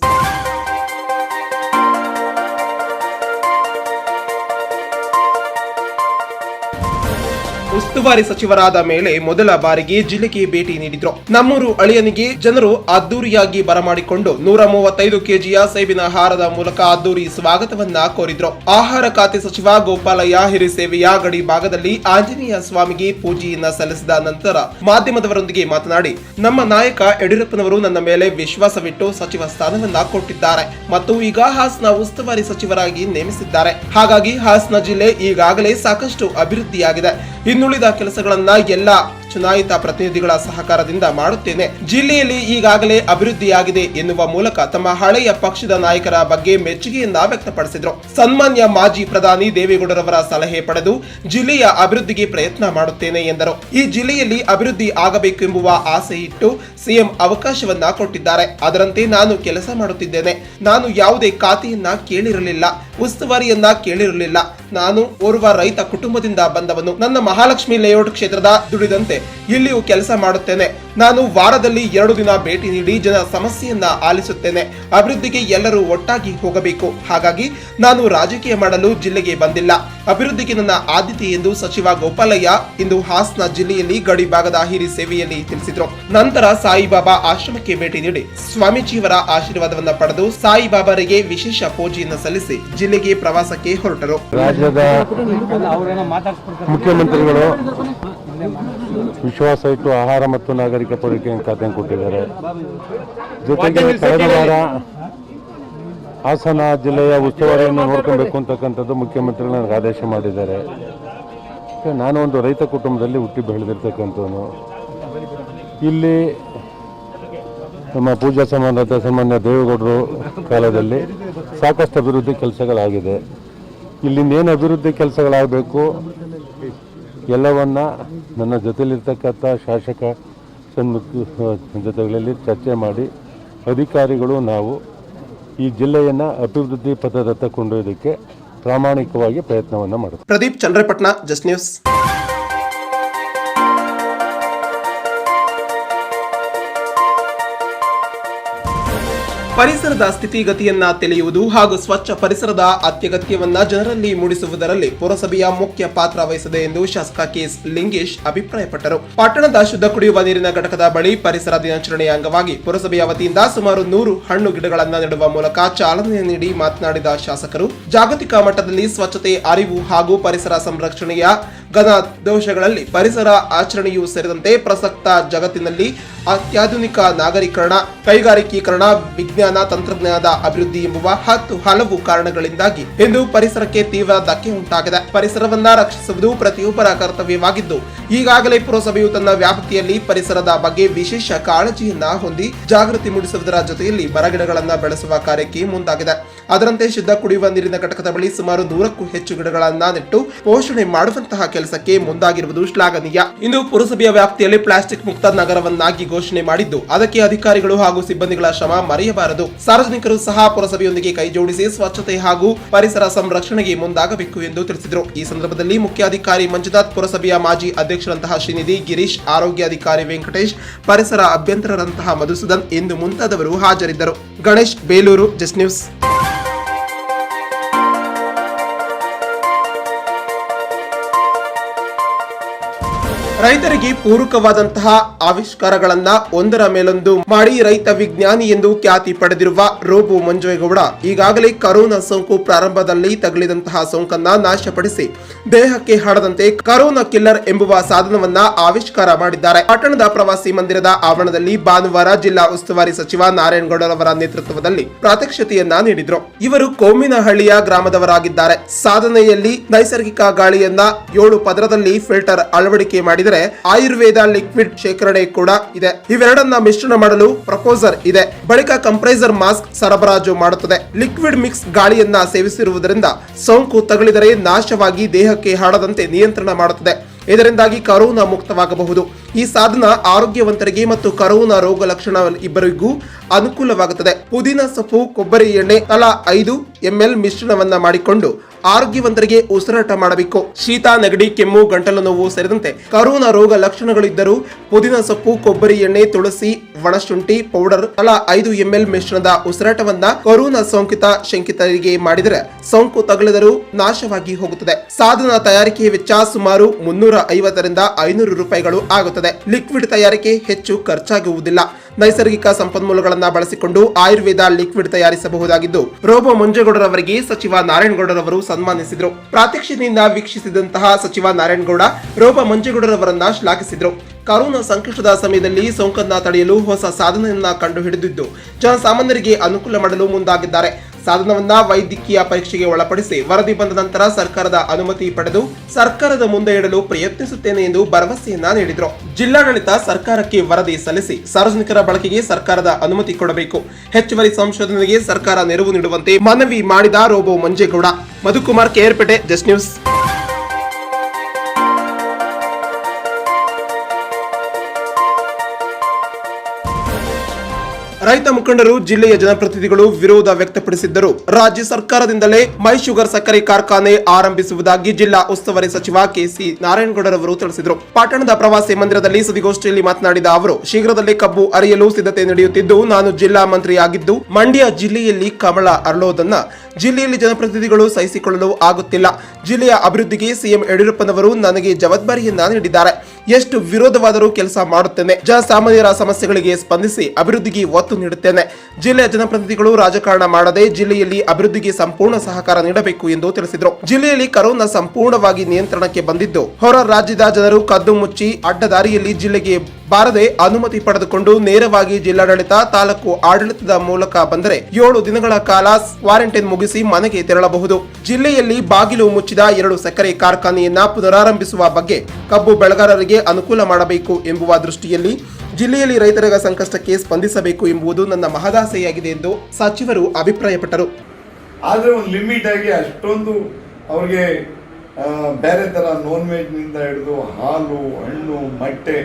ಉಸ್ತುವಾರಿ ಸಚಿವರಾದ ಮೇಲೆ ಮೊದಲ ಬಾರಿಗೆ ಜಿಲ್ಲೆಗೆ ಭೇಟಿ ನೀಡಿದ್ರು. ನಮ್ಮೂರು ಅಳಿಯನಿಗೆ ಜನರು ಅದ್ದೂರಿಯಾಗಿ ಬರಮಾಡಿಕೊಂಡು 135 ಕೆಜಿಯ ಸೇಬಿನ ಹಾರದ ಮೂಲಕ ಅದ್ದೂರಿ ಸ್ವಾಗತವನ್ನ ಕೋರಿದ್ರು. ಆಹಾರ ಖಾತೆ ಸಚಿವ ಗೋಪಾಲಯ್ಯ ಹಿರಿಸೇವೆಯ ಗಡಿ ಭಾಗದಲ್ಲಿ ಆಂಜನೇಯ ಸ್ವಾಮಿಗೆ ಪೂಜೆಯನ್ನ ಸಲ್ಲಿಸಿದ ನಂತರ ಮಾಧ್ಯಮದವರೊಂದಿಗೆ ಮಾತನಾಡಿ, ನಮ್ಮ ನಾಯಕ ಯಡಿಯೂರಪ್ಪನವರು ನನ್ನ ಮೇಲೆ ವಿಶ್ವಾಸವಿಟ್ಟು ಸಚಿವ ಸ್ಥಾನವನ್ನ ಕೊಟ್ಟಿದ್ದಾರೆ ಮತ್ತು ಈಗ ಹಾಸನ ಉಸ್ತುವಾರಿ ಸಚಿವರಾಗಿ ನೇಮಿಸಿದ್ದಾರೆ. ಹಾಗಾಗಿ ಹಾಸನ ಜಿಲ್ಲೆ ಈಗಾಗಲೇ ಸಾಕಷ್ಟು ಅಭಿವೃದ್ಧಿಯಾಗಿದೆ. ಇನ್ನುಳಿದ ಕೆಲಸಗಳನ್ನ ಎಲ್ಲ ಚುನಾಯಿತ ಪ್ರತಿನಿಧಿಗಳ ಸಹಕಾರದಿಂದ ಮಾಡುತ್ತೇನೆ. ಜಿಲ್ಲೆಯಲ್ಲಿ ಈಗಾಗಲೇ ಅಭಿವೃದ್ಧಿಯಾಗಿದೆ ಎನ್ನುವ ಮೂಲಕ ತಮ್ಮ ಹಳೆಯ ಪಕ್ಷದ ನಾಯಕರ ಬಗ್ಗೆ ಮೆಚ್ಚುಗೆಯನ್ನ ವ್ಯಕ್ತಪಡಿಸಿದ್ರು. ಸನ್ಮಾನ್ಯ ಮಾಜಿ ಪ್ರಧಾನಿ ದೇವೇಗೌಡರವರ ಸಲಹೆ ಪಡೆದು ಜಿಲ್ಲೆಯ ಅಭಿವೃದ್ಧಿಗೆ ಪ್ರಯತ್ನ ಮಾಡುತ್ತೇನೆ ಎಂದರು. ಈ ಜಿಲ್ಲೆಯಲ್ಲಿ ಅಭಿವೃದ್ಧಿ ಆಗಬೇಕೆಂಬುವ ಆಸೆ ಇಟ್ಟು ಸಿಎಂ ಅವಕಾಶವನ್ನ ಕೊಟ್ಟಿದ್ದಾರೆ. ಅದರಂತೆ ನಾನು ಕೆಲಸ ಮಾಡುತ್ತಿದ್ದೇನೆ. ನಾನು ಯಾವುದೇ ಖಾತೆಯನ್ನ ಕೇಳಿರಲಿಲ್ಲ, ಉಸ್ತುವಾರಿಯನ್ನ ಕೇಳಿರಲಿಲ್ಲ. ನಾನು ಓರ್ವ ರೈತ ಕುಟುಂಬದಿಂದ ಬಂದವನು. ನನ್ನ ಮಹಾಲಕ್ಷ್ಮಿ ಲೇಔಟ್ ಕ್ಷೇತ್ರದ ದುಡಿದಂತೆ ಇಲ್ಲಿಯೂ ಕೆಲಸ ಮಾಡುತ್ತೇನೆ. ನಾನು ವಾರದಲ್ಲಿ 2 ದಿನ ಭೇಟಿ ನೀಡಿ ಜನ ಸಮಸ್ಯೆಯನ್ನ ಆಲಿಸುತ್ತೇನೆ. ಅಭಿವೃದ್ಧಿಗೆ ಎಲ್ಲರೂ ಒಟ್ಟಾಗಿ ಹೋಗಬೇಕು. ಹಾಗಾಗಿ ನಾನು ರಾಜಕೀಯ ಮಾಡಲು ಜಿಲ್ಲೆಗೆ ಬಂದಿಲ್ಲ. ಅಭಿವೃದ್ಧಿಗೆ ನನ್ನ ಆದ್ಯತೆ ಎಂದು ಸಚಿವ ಗೋಪಾಲಯ್ಯ ಇಂದು ಹಾಸನ ಜಿಲ್ಲೆಯಲ್ಲಿ ಗಡಿ ಭಾಗದ ಹಿರಿ ಸೇವೆಯಲ್ಲಿ ತಿಳಿಸಿದರು. ನಂತರ ಸಾಯಿಬಾಬಾ ಆಶ್ರಮಕ್ಕೆ ಭೇಟಿ ನೀಡಿ ಸ್ವಾಮೀಜಿಯವರ ಆಶೀರ್ವಾದವನ್ನ ಪಡೆದು ಸಾಯಿಬಾಬಾರಿಗೆ ವಿಶೇಷ ಪೂಜೆಯನ್ನು ಸಲ್ಲಿಸಿ ಜಿಲ್ಲೆಗೆ ಪ್ರವಾಸಕ್ಕೆ ಹೊರಟರು. ರಾಜ್ಯದ ಮುಖ್ಯಮಂತ್ರಿಗಳು ವಿಶ್ವಾಸ ಇಟ್ಟು ಆಹಾರ ಮತ್ತು ನಾಗರಿಕ ಪೂರೈಕೆ ಖಾತೆಯನ್ನು ಕೊಟ್ಟಿದ್ದಾರೆ. ಜೊತೆಗೆ ಕಳೆದ ವಾರ ಹಾಸನ ಜಿಲ್ಲೆಯ ಉಸ್ತುವಾರಿಯನ್ನು ನೋಡ್ಕೊಬೇಕು ಅಂತಕ್ಕಂಥದ್ದು ಮುಖ್ಯಮಂತ್ರಿಗಳು ನನಗೆ ಆದೇಶ ಮಾಡಿದ್ದಾರೆ. ನಾನು ಒಂದು ರೈತ ಕುಟುಂಬದಲ್ಲಿ ಹುಟ್ಟಿ ಬೆಳೆದಿರ್ತಕ್ಕಂಥವನು. ಇಲ್ಲಿ ನಮ್ಮ ಪೂಜಾ ಸಮಾನದ ಸಾಮಾನ್ಯ ದೇವೇಗೌಡರು ಕಾಲದಲ್ಲಿ ಸಾಕಷ್ಟು ಅಭಿವೃದ್ಧಿ ಕೆಲಸಗಳಾಗಿದೆ. ಇಲ್ಲಿಂದೇನು ಅಭಿವೃದ್ಧಿ ಕೆಲಸಗಳಾಗಬೇಕು ಎಲ್ಲವನ್ನ ನನ್ನ ಜೊತೆಲಿರ್ತಕ್ಕಂಥ ಶಾಸಕ ಜೊತೆಗಳಲ್ಲಿ ಚರ್ಚೆ ಮಾಡಿ ಅಧಿಕಾರಿಗಳು ನಾವು ಈ ಜಿಲ್ಲೆಯನ್ನು ಅಭಿವೃದ್ಧಿ ಪಥದತ್ತ ಕೊಂಡೊಯ್ಯೋದಕ್ಕೆ ಪ್ರಾಮಾಣಿಕವಾಗಿ ಪ್ರಯತ್ನವನ್ನು ಮಾಡುತ್ತೇವೆ. Pradeep Chandrapatna, Just News. ಪರಿಸರದ ಸ್ಥಿತಿಗತಿಯನ್ನ ತಿಳಿಯುವುದು ಹಾಗೂ ಸ್ವಚ್ಛ ಪರಿಸರದ ಅತ್ಯಗತ್ಯವನ್ನ ಜನರಲ್ಲಿ ಮೂಡಿಸುವುದರಲ್ಲಿ ಪುರಸಭೆಯ ಮುಖ್ಯ ಪಾತ್ರ ವಹಿಸಿದೆ ಎಂದು ಶಾಸಕ ಕೆಎಸ್ ಲಿಂಗೇಶ್ ಅಭಿಪ್ರಾಯಪಟ್ಟರು. ಪಟ್ಟಣದ ಶುದ್ಧ ಕುಡಿಯುವ ನೀರಿನ ಘಟಕದ ಬಳಿ ಪರಿಸರ ದಿನಾಚರಣೆಯ ಅಂಗವಾಗಿ ಪುರಸಭೆಯ ವತಿಯಿಂದ ಸುಮಾರು 100 ಹಣ್ಣು ಗಿಡಗಳನ್ನು ನೆಡುವ ಮೂಲಕ ಚಾಲನೆ ನೀಡಿ ಮಾತನಾಡಿದ ಶಾಸಕರು, ಜಾಗತಿಕ ಮಟ್ಟದಲ್ಲಿ ಸ್ವಚ್ಛತೆ, ಅರಿವು ಹಾಗೂ ಪರಿಸರ ಸಂರಕ್ಷಣೆಯ ಘನ ದೋಷಗಳಲ್ಲಿ ಪರಿಸರ ಆಚರಣೆಯೂ ಸೇರಿದಂತೆ ಪ್ರಸಕ್ತ ಜಗತ್ತಿನಲ್ಲಿ ಅತ್ಯಾಧುನಿಕ ನಾಗರೀಕರಣ, ಕೈಗಾರಿಕೀಕರಣ, ವಿಜ್ಞಾನ ತಂತ್ರಜ್ಞಾನದ ಅಭಿವೃದ್ಧಿ ಎಂಬುವ ಹಲವು ಕಾರಣಗಳಿಂದಾಗಿ ಇಂದು ಪರಿಸರಕ್ಕೆ ತೀವ್ರ ಧಕ್ಕೆ ಉಂಟಾಗಿದೆ. ಪರಿಸರವನ್ನ ರಕ್ಷಿಸುವುದು ಪ್ರತಿಯೊಬ್ಬರ ಕರ್ತವ್ಯವಾಗಿದ್ದು ಈಗಾಗಲೇ ಪುರಸಭೆಯು ತನ್ನ ವ್ಯಾಪ್ತಿಯಲ್ಲಿ ಪರಿಸರದ ಬಗ್ಗೆ ವಿಶೇಷ ಕಾಳಜಿಯನ್ನ ಹೊಂದಿ ಜಾಗೃತಿ ಮೂಡಿಸುವುದರ ಜೊತೆಯಲ್ಲಿ ಮರಗಿಡಗಳನ್ನ ಬೆಳೆಸುವ ಕಾರ್ಯಕ್ಕೆ ಮುಂದಾಗಿದೆ. ಅದರಂತೆ ಶುದ್ಧ ಕುಡಿಯುವ ನೀರಿನ ಘಟಕದ ಬಳಿ ಸುಮಾರು 100ಕ್ಕೂ ಹೆಚ್ಚು ಗಿಡಗಳನ್ನ ನೆಟ್ಟು ಪೋಷಣೆ ಮಾಡುವಂತಹ ಕೆಲಸಕ್ಕೆ ಮುಂದಾಗಿರುವುದು ಶ್ಲಾಘನೀಯ. ಇಂದು ಪುರಸಭೆಯ ವ್ಯಾಪ್ತಿಯಲ್ಲಿ ಪ್ಲಾಸ್ಟಿಕ್ ಮುಕ್ತ ನಗರವನ್ನಾಗಿ ಘೋಷಣೆ ಮಾಡಿದ್ದು ಅದಕ್ಕೆ ಅಧಿಕಾರಿಗಳು ಹಾಗೂ ಸಿಬ್ಬಂದಿಗಳ ಶ್ರಮ ಮರೆಯಬಾರದು. ಸಾರ್ವಜನಿಕರು ಸಹ ಪುರಸಭೆಯೊಂದಿಗೆ ಕೈಜೋಡಿಸಿ ಸ್ವಚ್ಛತೆ ಹಾಗೂ ಪರಿಸರ ಸಂರಕ್ಷಣೆಗೆ ಮುಂದಾಗಬೇಕು ಎಂದು ತಿಳಿಸಿದರು. ಈ ಸಂದರ್ಭದಲ್ಲಿ ಮುಖ್ಯಾಧಿಕಾರಿ ಮಂಜುನಾಥ್, ಪುರಸಭೆಯ ಮಾಜಿ ಅಧ್ಯಕ್ಷರಂತಹ ಶ್ರೀನಿಧಿ, ಗಿರೀಶ್, ಆರೋಗ್ಯಾಧಿಕಾರಿ ವೆಂಕಟೇಶ್, ಪರಿಸರ ಅಭ್ಯಂತರರಂತಹ ಮಧುಸೂದನ್ ಎಂದು ಮುಂತಾದವರು ಹಾಜರಿದ್ದರು. Ganesh, Belur, Just news. ರೈತರಿಗೆ ಪೂರಕವಾದಂತಹ ಆವಿಷ್ಕಾರಗಳನ್ನ ಒಂದರ ಮೇಲೊಂದು ಮಾಡಿ ರೈತ ವಿಜ್ಞಾನಿ ಎಂದು ಖ್ಯಾತಿ ಪಡೆದಿರುವ ರೋಬೋ ಮಂಜೇಗೌಡ ಈಗಾಗಲೇ ಕರೋನಾ ಸೋಂಕು ಪ್ರಾರಂಭದಲ್ಲಿ ತಗುಲಿದಂತಹ ಸೋಂಕನ್ನ ನಾಶಪಡಿಸಿ ದೇಹಕ್ಕೆ ಹರಡದಂತೆ ಕರೋನಾ ಕಿಲ್ಲರ್ ಎಂಬುವ ಸಾಧನವನ್ನ ಆವಿಷ್ಕಾರ ಮಾಡಿದ್ದಾರೆ. ಪಟ್ಟಣದ ಪ್ರವಾಸಿ ಮಂದಿರದ ಆವರಣದಲ್ಲಿ ಭಾನುವಾರ ಜಿಲ್ಲಾ ಉಸ್ತುವಾರಿ ಸಚಿವ ನಾರಾಯಣಗೌಡರವರ ನೇತೃತ್ವದಲ್ಲಿ ಪ್ರಾತ್ಯಕ್ಷಿತೆಯನ್ನ ನೀಡಿದ್ರು. ಇವರು ಕೋಮಿನಹಳ್ಳಿಯ ಗ್ರಾಮದವರಾಗಿದ್ದಾರೆ. ಸಾಧನೆಯಲ್ಲಿ ನೈಸರ್ಗಿಕ ಗಾಳಿಯನ್ನ 7 ಪದರದಲ್ಲಿ ಫಿಲ್ಟರ್ ಅಳವಡಿಕೆ ಮಾಡಿದರೆ ಆಯುರ್ವೇದ ಲಿಕ್ವಿಡ್ ಶೇಖರಣೆ ಕೂಡ ಇದೆ. ಇವೆರಡನ್ನ ಮಿಶ್ರಣ ಮಾಡಲು ಪ್ರಪೋಸರ್ ಇದೆ. ಬಳಿಕ ಕಂಪ್ರೆಸರ್ ಮಾಸ್ಕ್ ಸರಬರಾಜು ಮಾಡುತ್ತದೆ. ಲಿಕ್ವಿಡ್ ಮಿಕ್ಸ್ ಗಾಳಿಯನ್ನ ಸೇವಿಸಿರುವುದರಿಂದ ಸೋಂಕು ತಗುಲಿದರೆ ನಾಶವಾಗಿ ದೇಹಕ್ಕೆ ಹರಡದಂತೆ ನಿಯಂತ್ರಣ ಮಾಡುತ್ತದೆ. ಇದರಿಂದಾಗಿ ಕರೋನಾ ಮುಕ್ತವಾಗಬಹುದು. ಈ ಸಾಧನ ಆರೋಗ್ಯವಂತರಿಗೆ ಮತ್ತು ಕರೋನಾ ರೋಗ ಲಕ್ಷಣ ಇಬ್ಬರಿಗೂ ಅನುಕೂಲವಾಗುತ್ತದೆ. ಪುದೀನ ಸೊಪ್ಪು, ಕೊಬ್ಬರಿ ಎಣ್ಣೆ ತಲಾ 5, ml ಮಿಶ್ರಣವನ್ನ ಮಾಡಿಕೊಂಡು ಆರೋಗ್ಯವಂತರಿಗೆ ಉಸಿರಾಟ ಮಾಡಬೇಕು. ಶೀತ, ನೆಗಡಿ, ಕೆಮ್ಮು, ಗಂಟಲು ನೋವು ಸೇರಿದಂತೆ ಕರೋನಾ ರೋಗ ಲಕ್ಷಣಗಳಿದ್ದರೂ ಪುದೀನ ಸೊಪ್ಪು, ಕೊಬ್ಬರಿ ಎಣ್ಣೆ, ತುಳಸಿ, ಒಣಶುಂಠಿ ಪೌಡರ್ ತಲಾ 5 ml ಮಿಶ್ರಣದ ಉಸಿರಾಟವನ್ನ ಕರೋನಾ ಶಂಕಿತರಿಗೆ ಮಾಡಿದರೆ ಸೋಂಕು ತಗುಲಿದರೂ ನಾಶವಾಗಿ ಹೋಗುತ್ತದೆ. ಸಾಧನ ತಯಾರಿಕೆ ವೆಚ್ಚ ಸುಮಾರು 350ರಿಂದ 500 ರೂಪಾಯಿಗಳು ಆಗುತ್ತದೆ. ಲಿಕ್ವಿಡ್ ತಯಾರಿಕೆ ಹೆಚ್ಚು ಖರ್ಚಾಗುವುದಿಲ್ಲ. ನೈಸರ್ಗಿಕ ಸಂಪನ್ಮೂಲಗಳನ್ನು ಬಳಸಿಕೊಂಡು ಆಯುರ್ವೇದ ಲಿಕ್ವಿಡ್ ತಯಾರಿಸಬಹುದಾಗಿದ್ದು, ರೋಬೋ ಮಂಜೇಗೌಡರವರಿಗೆ ಸಚಿವ ನಾರಾಯಣಗೌಡರವರು ಸನ್ಮಾನಿಸಿದರು. ಪ್ರಾತ್ಯಕ್ಷಿಕೆಯಿಂದ ವೀಕ್ಷಿಸಿದಂತಹ ಸಚಿವ ನಾರಾಯಣಗೌಡ ರೋಬೋ ಮಂಜೇಗೌಡರವರನ್ನ ಶ್ಲಾಘಿಸಿದರು. ಕರೋನಾ ಸಂಕಷ್ಟದ ಸಮಯದಲ್ಲಿ ಸೋಂಕನ್ನ ತಡೆಯಲು ಹೊಸ ಸಾಧನೆಯನ್ನ ಕಂಡುಹಿಡಿದಿದ್ದು ಜನಸಾಮಾನ್ಯರಿಗೆ ಅನುಕೂಲ ಮಾಡಲು ಮುಂದಾಗಿದ್ದಾರೆ. ಸಾಧನವನ್ನ ವೈದ್ಯಕೀಯ ಪರೀಕ್ಷೆಗೆ ಒಳಪಡಿಸಿ ವರದಿ ಬಂದ ನಂತರ ಸರ್ಕಾರದ ಅನುಮತಿ ಪಡೆದು ಸರ್ಕಾರದ ಮುಂದೆ ಇಡಲು ಪ್ರಯತ್ನಿಸುತ್ತೇನೆ ಎಂದು ಭರವಸೆಯನ್ನ ನೀಡಿದರು. ಜಿಲ್ಲಾಡಳಿತ ಸರ್ಕಾರಕ್ಕೆ ವರದಿ ಸಲ್ಲಿಸಿ ಸಾರ್ವಜನಿಕರ ಬಳಕೆಗೆ ಸರ್ಕಾರದ ಅನುಮತಿ ಕೊಡಬೇಕು. ಹೆಚ್ಚುವರಿ ಸಂಶೋಧನೆಗೆ ಸರ್ಕಾರ ನೆರವು ನೀಡುವಂತೆ ಮನವಿ ಮಾಡಿದ robo Manjegowda. Madhukumar, Kerpete, Just news. ರೈತ ಮುಖಂಡರು, ಜಿಲ್ಲೆಯ ಜನಪ್ರತಿನಿಧಿಗಳು ವಿರೋಧ ವ್ಯಕ್ತಪಡಿಸಿದ್ದರು. ರಾಜ್ಯ ಸರ್ಕಾರದಿಂದಲೇ ಮೈ ಶುಗರ್ ಸಕ್ಕರೆ ಕಾರ್ಖಾನೆ ಆರಂಭಿಸುವುದಾಗಿ ಜಿಲ್ಲಾ ಉಸ್ತುವಾರಿ ಸಚಿವ ಕೆಸಿ ನಾರಾಯಣಗೌಡರವರು ತಿಳಿಸಿದರು. ಪಟ್ಟಣದ ಪ್ರವಾಸಿ ಮಂದಿರದಲ್ಲಿ ಸುದ್ದಿಗೋಷ್ಠಿಯಲ್ಲಿ ಮಾತನಾಡಿದ ಅವರು, ಶೀಘ್ರದಲ್ಲೇ ಕಬ್ಬು ಅರಿಯಲು ಸಿದ್ಧತೆ ನಡೆಯುತ್ತಿದ್ದು, ನಾನು ಜಿಲ್ಲಾ ಮಂತ್ರಿಯಾಗಿದ್ದು ಮಂಡ್ಯ ಜಿಲ್ಲೆಯಲ್ಲಿ ಕಮಲ ಅರಳೋದನ್ನ ಜಿಲ್ಲೆಯಲ್ಲಿ ಜನಪ್ರತಿನಿಧಿಗಳು ಸಹಿಸಿಕೊಳ್ಳಲು ಆಗುತ್ತಿಲ್ಲ. ಜಿಲ್ಲೆಯ ಅಭಿವೃದ್ಧಿಗೆ ಸಿಎಂ ಯಡಿಯೂರಪ್ಪನವರು ನನಗೆ ಜವಾಬ್ದಾರಿಯನ್ನ ನೀಡಿದ್ದಾರೆ. ಎಷ್ಟು ವಿರೋಧವಾದರೂ ಕೆಲಸ ಮಾಡುತ್ತೇನೆ. ಜನಸಾಮಾನ್ಯರ ಸಮಸ್ಯೆಗಳಿಗೆ ಸ್ಪಂದಿಸಿ ಅಭಿವೃದ್ಧಿಗೆ ಒತ್ತು ನೀಡುತ್ತೇನೆ. ಜಿಲ್ಲೆಯ ಜನಪ್ರತಿನಿಧಿಗಳು ರಾಜಕಾರಣ ಮಾಡದೆ ಜಿಲ್ಲೆಯಲ್ಲಿ ಅಭಿವೃದ್ಧಿಗೆ ಸಂಪೂರ್ಣ ಸಹಕಾರ ನೀಡಬೇಕು ಎಂದು ತಿಳಿಸಿದರು. ಜಿಲ್ಲೆಯಲ್ಲಿ ಕರೋನಾ ಸಂಪೂರ್ಣವಾಗಿ ನಿಯಂತ್ರಣಕ್ಕೆ ಬಂದಿದ್ದು, ಹೊರ ರಾಜ್ಯದ ಜನರು ಕದ್ದು ಮುಚ್ಚಿ ಅಡ್ಡದಾರಿಯಲ್ಲಿ ಜಿಲ್ಲೆಗೆ ಬಾರದೆ ಅನುಮತಿ ಪಡೆದುಕೊಂಡು ನೇರವಾಗಿ ಜಿಲ್ಲಾಡಳಿತ, ತಾಲೂಕು ಆಡಳಿತದ ಮೂಲಕ ಬಂದರೆ 7 ದಿನಗಳ ಕಾಲ ಕ್ವಾರಂಟೈನ್ ಮುಗಿಸಿ ಮನೆಗೆ ತೆರಳಬಹುದು. ಜಿಲ್ಲೆಯಲ್ಲಿ ಬಾಗಿಲು ಮುಚ್ಚಿದ 2 ಸಕ್ಕರೆ ಕಾರ್ಖಾನೆಯನ್ನ ಪುನರಾರಂಭಿಸುವ ಬಗ್ಗೆ ಕಬ್ಬು ಬೆಳೆಗಾರರಿಗೆ ಅನುಕೂಲ ಮಾಡಬೇಕು ಎಂಬುವ ದೃಷ್ಟಿಯಲ್ಲಿ ಜಿಲ್ಲೆಯಲ್ಲಿ ರೈತರ ಸಂಕಷ್ಟಕ್ಕೆ ಸ್ಪಂದಿಸಬೇಕು ಎಂಬುದು ನನ್ನ ಮಹದಾಸೆಯಾಗಿದೆ ಎಂದು ಸಚಿವರು ಅಭಿಪ್ರಾಯಪಟ್ಟರು. ಆದರೆ ಒಂದು ಲಿಮಿಟ್ ಆಗಿ ಅಷ್ಟೊಂದು ಅವ್ರಿಗೆ ಬೇರೆ ಥರ ನಾನ್ ವೆಜ್ನಿಂದ ಹಿಡಿದು ಹಾಲು, ಹಣ್ಣು, ಮೊಟ್ಟೆ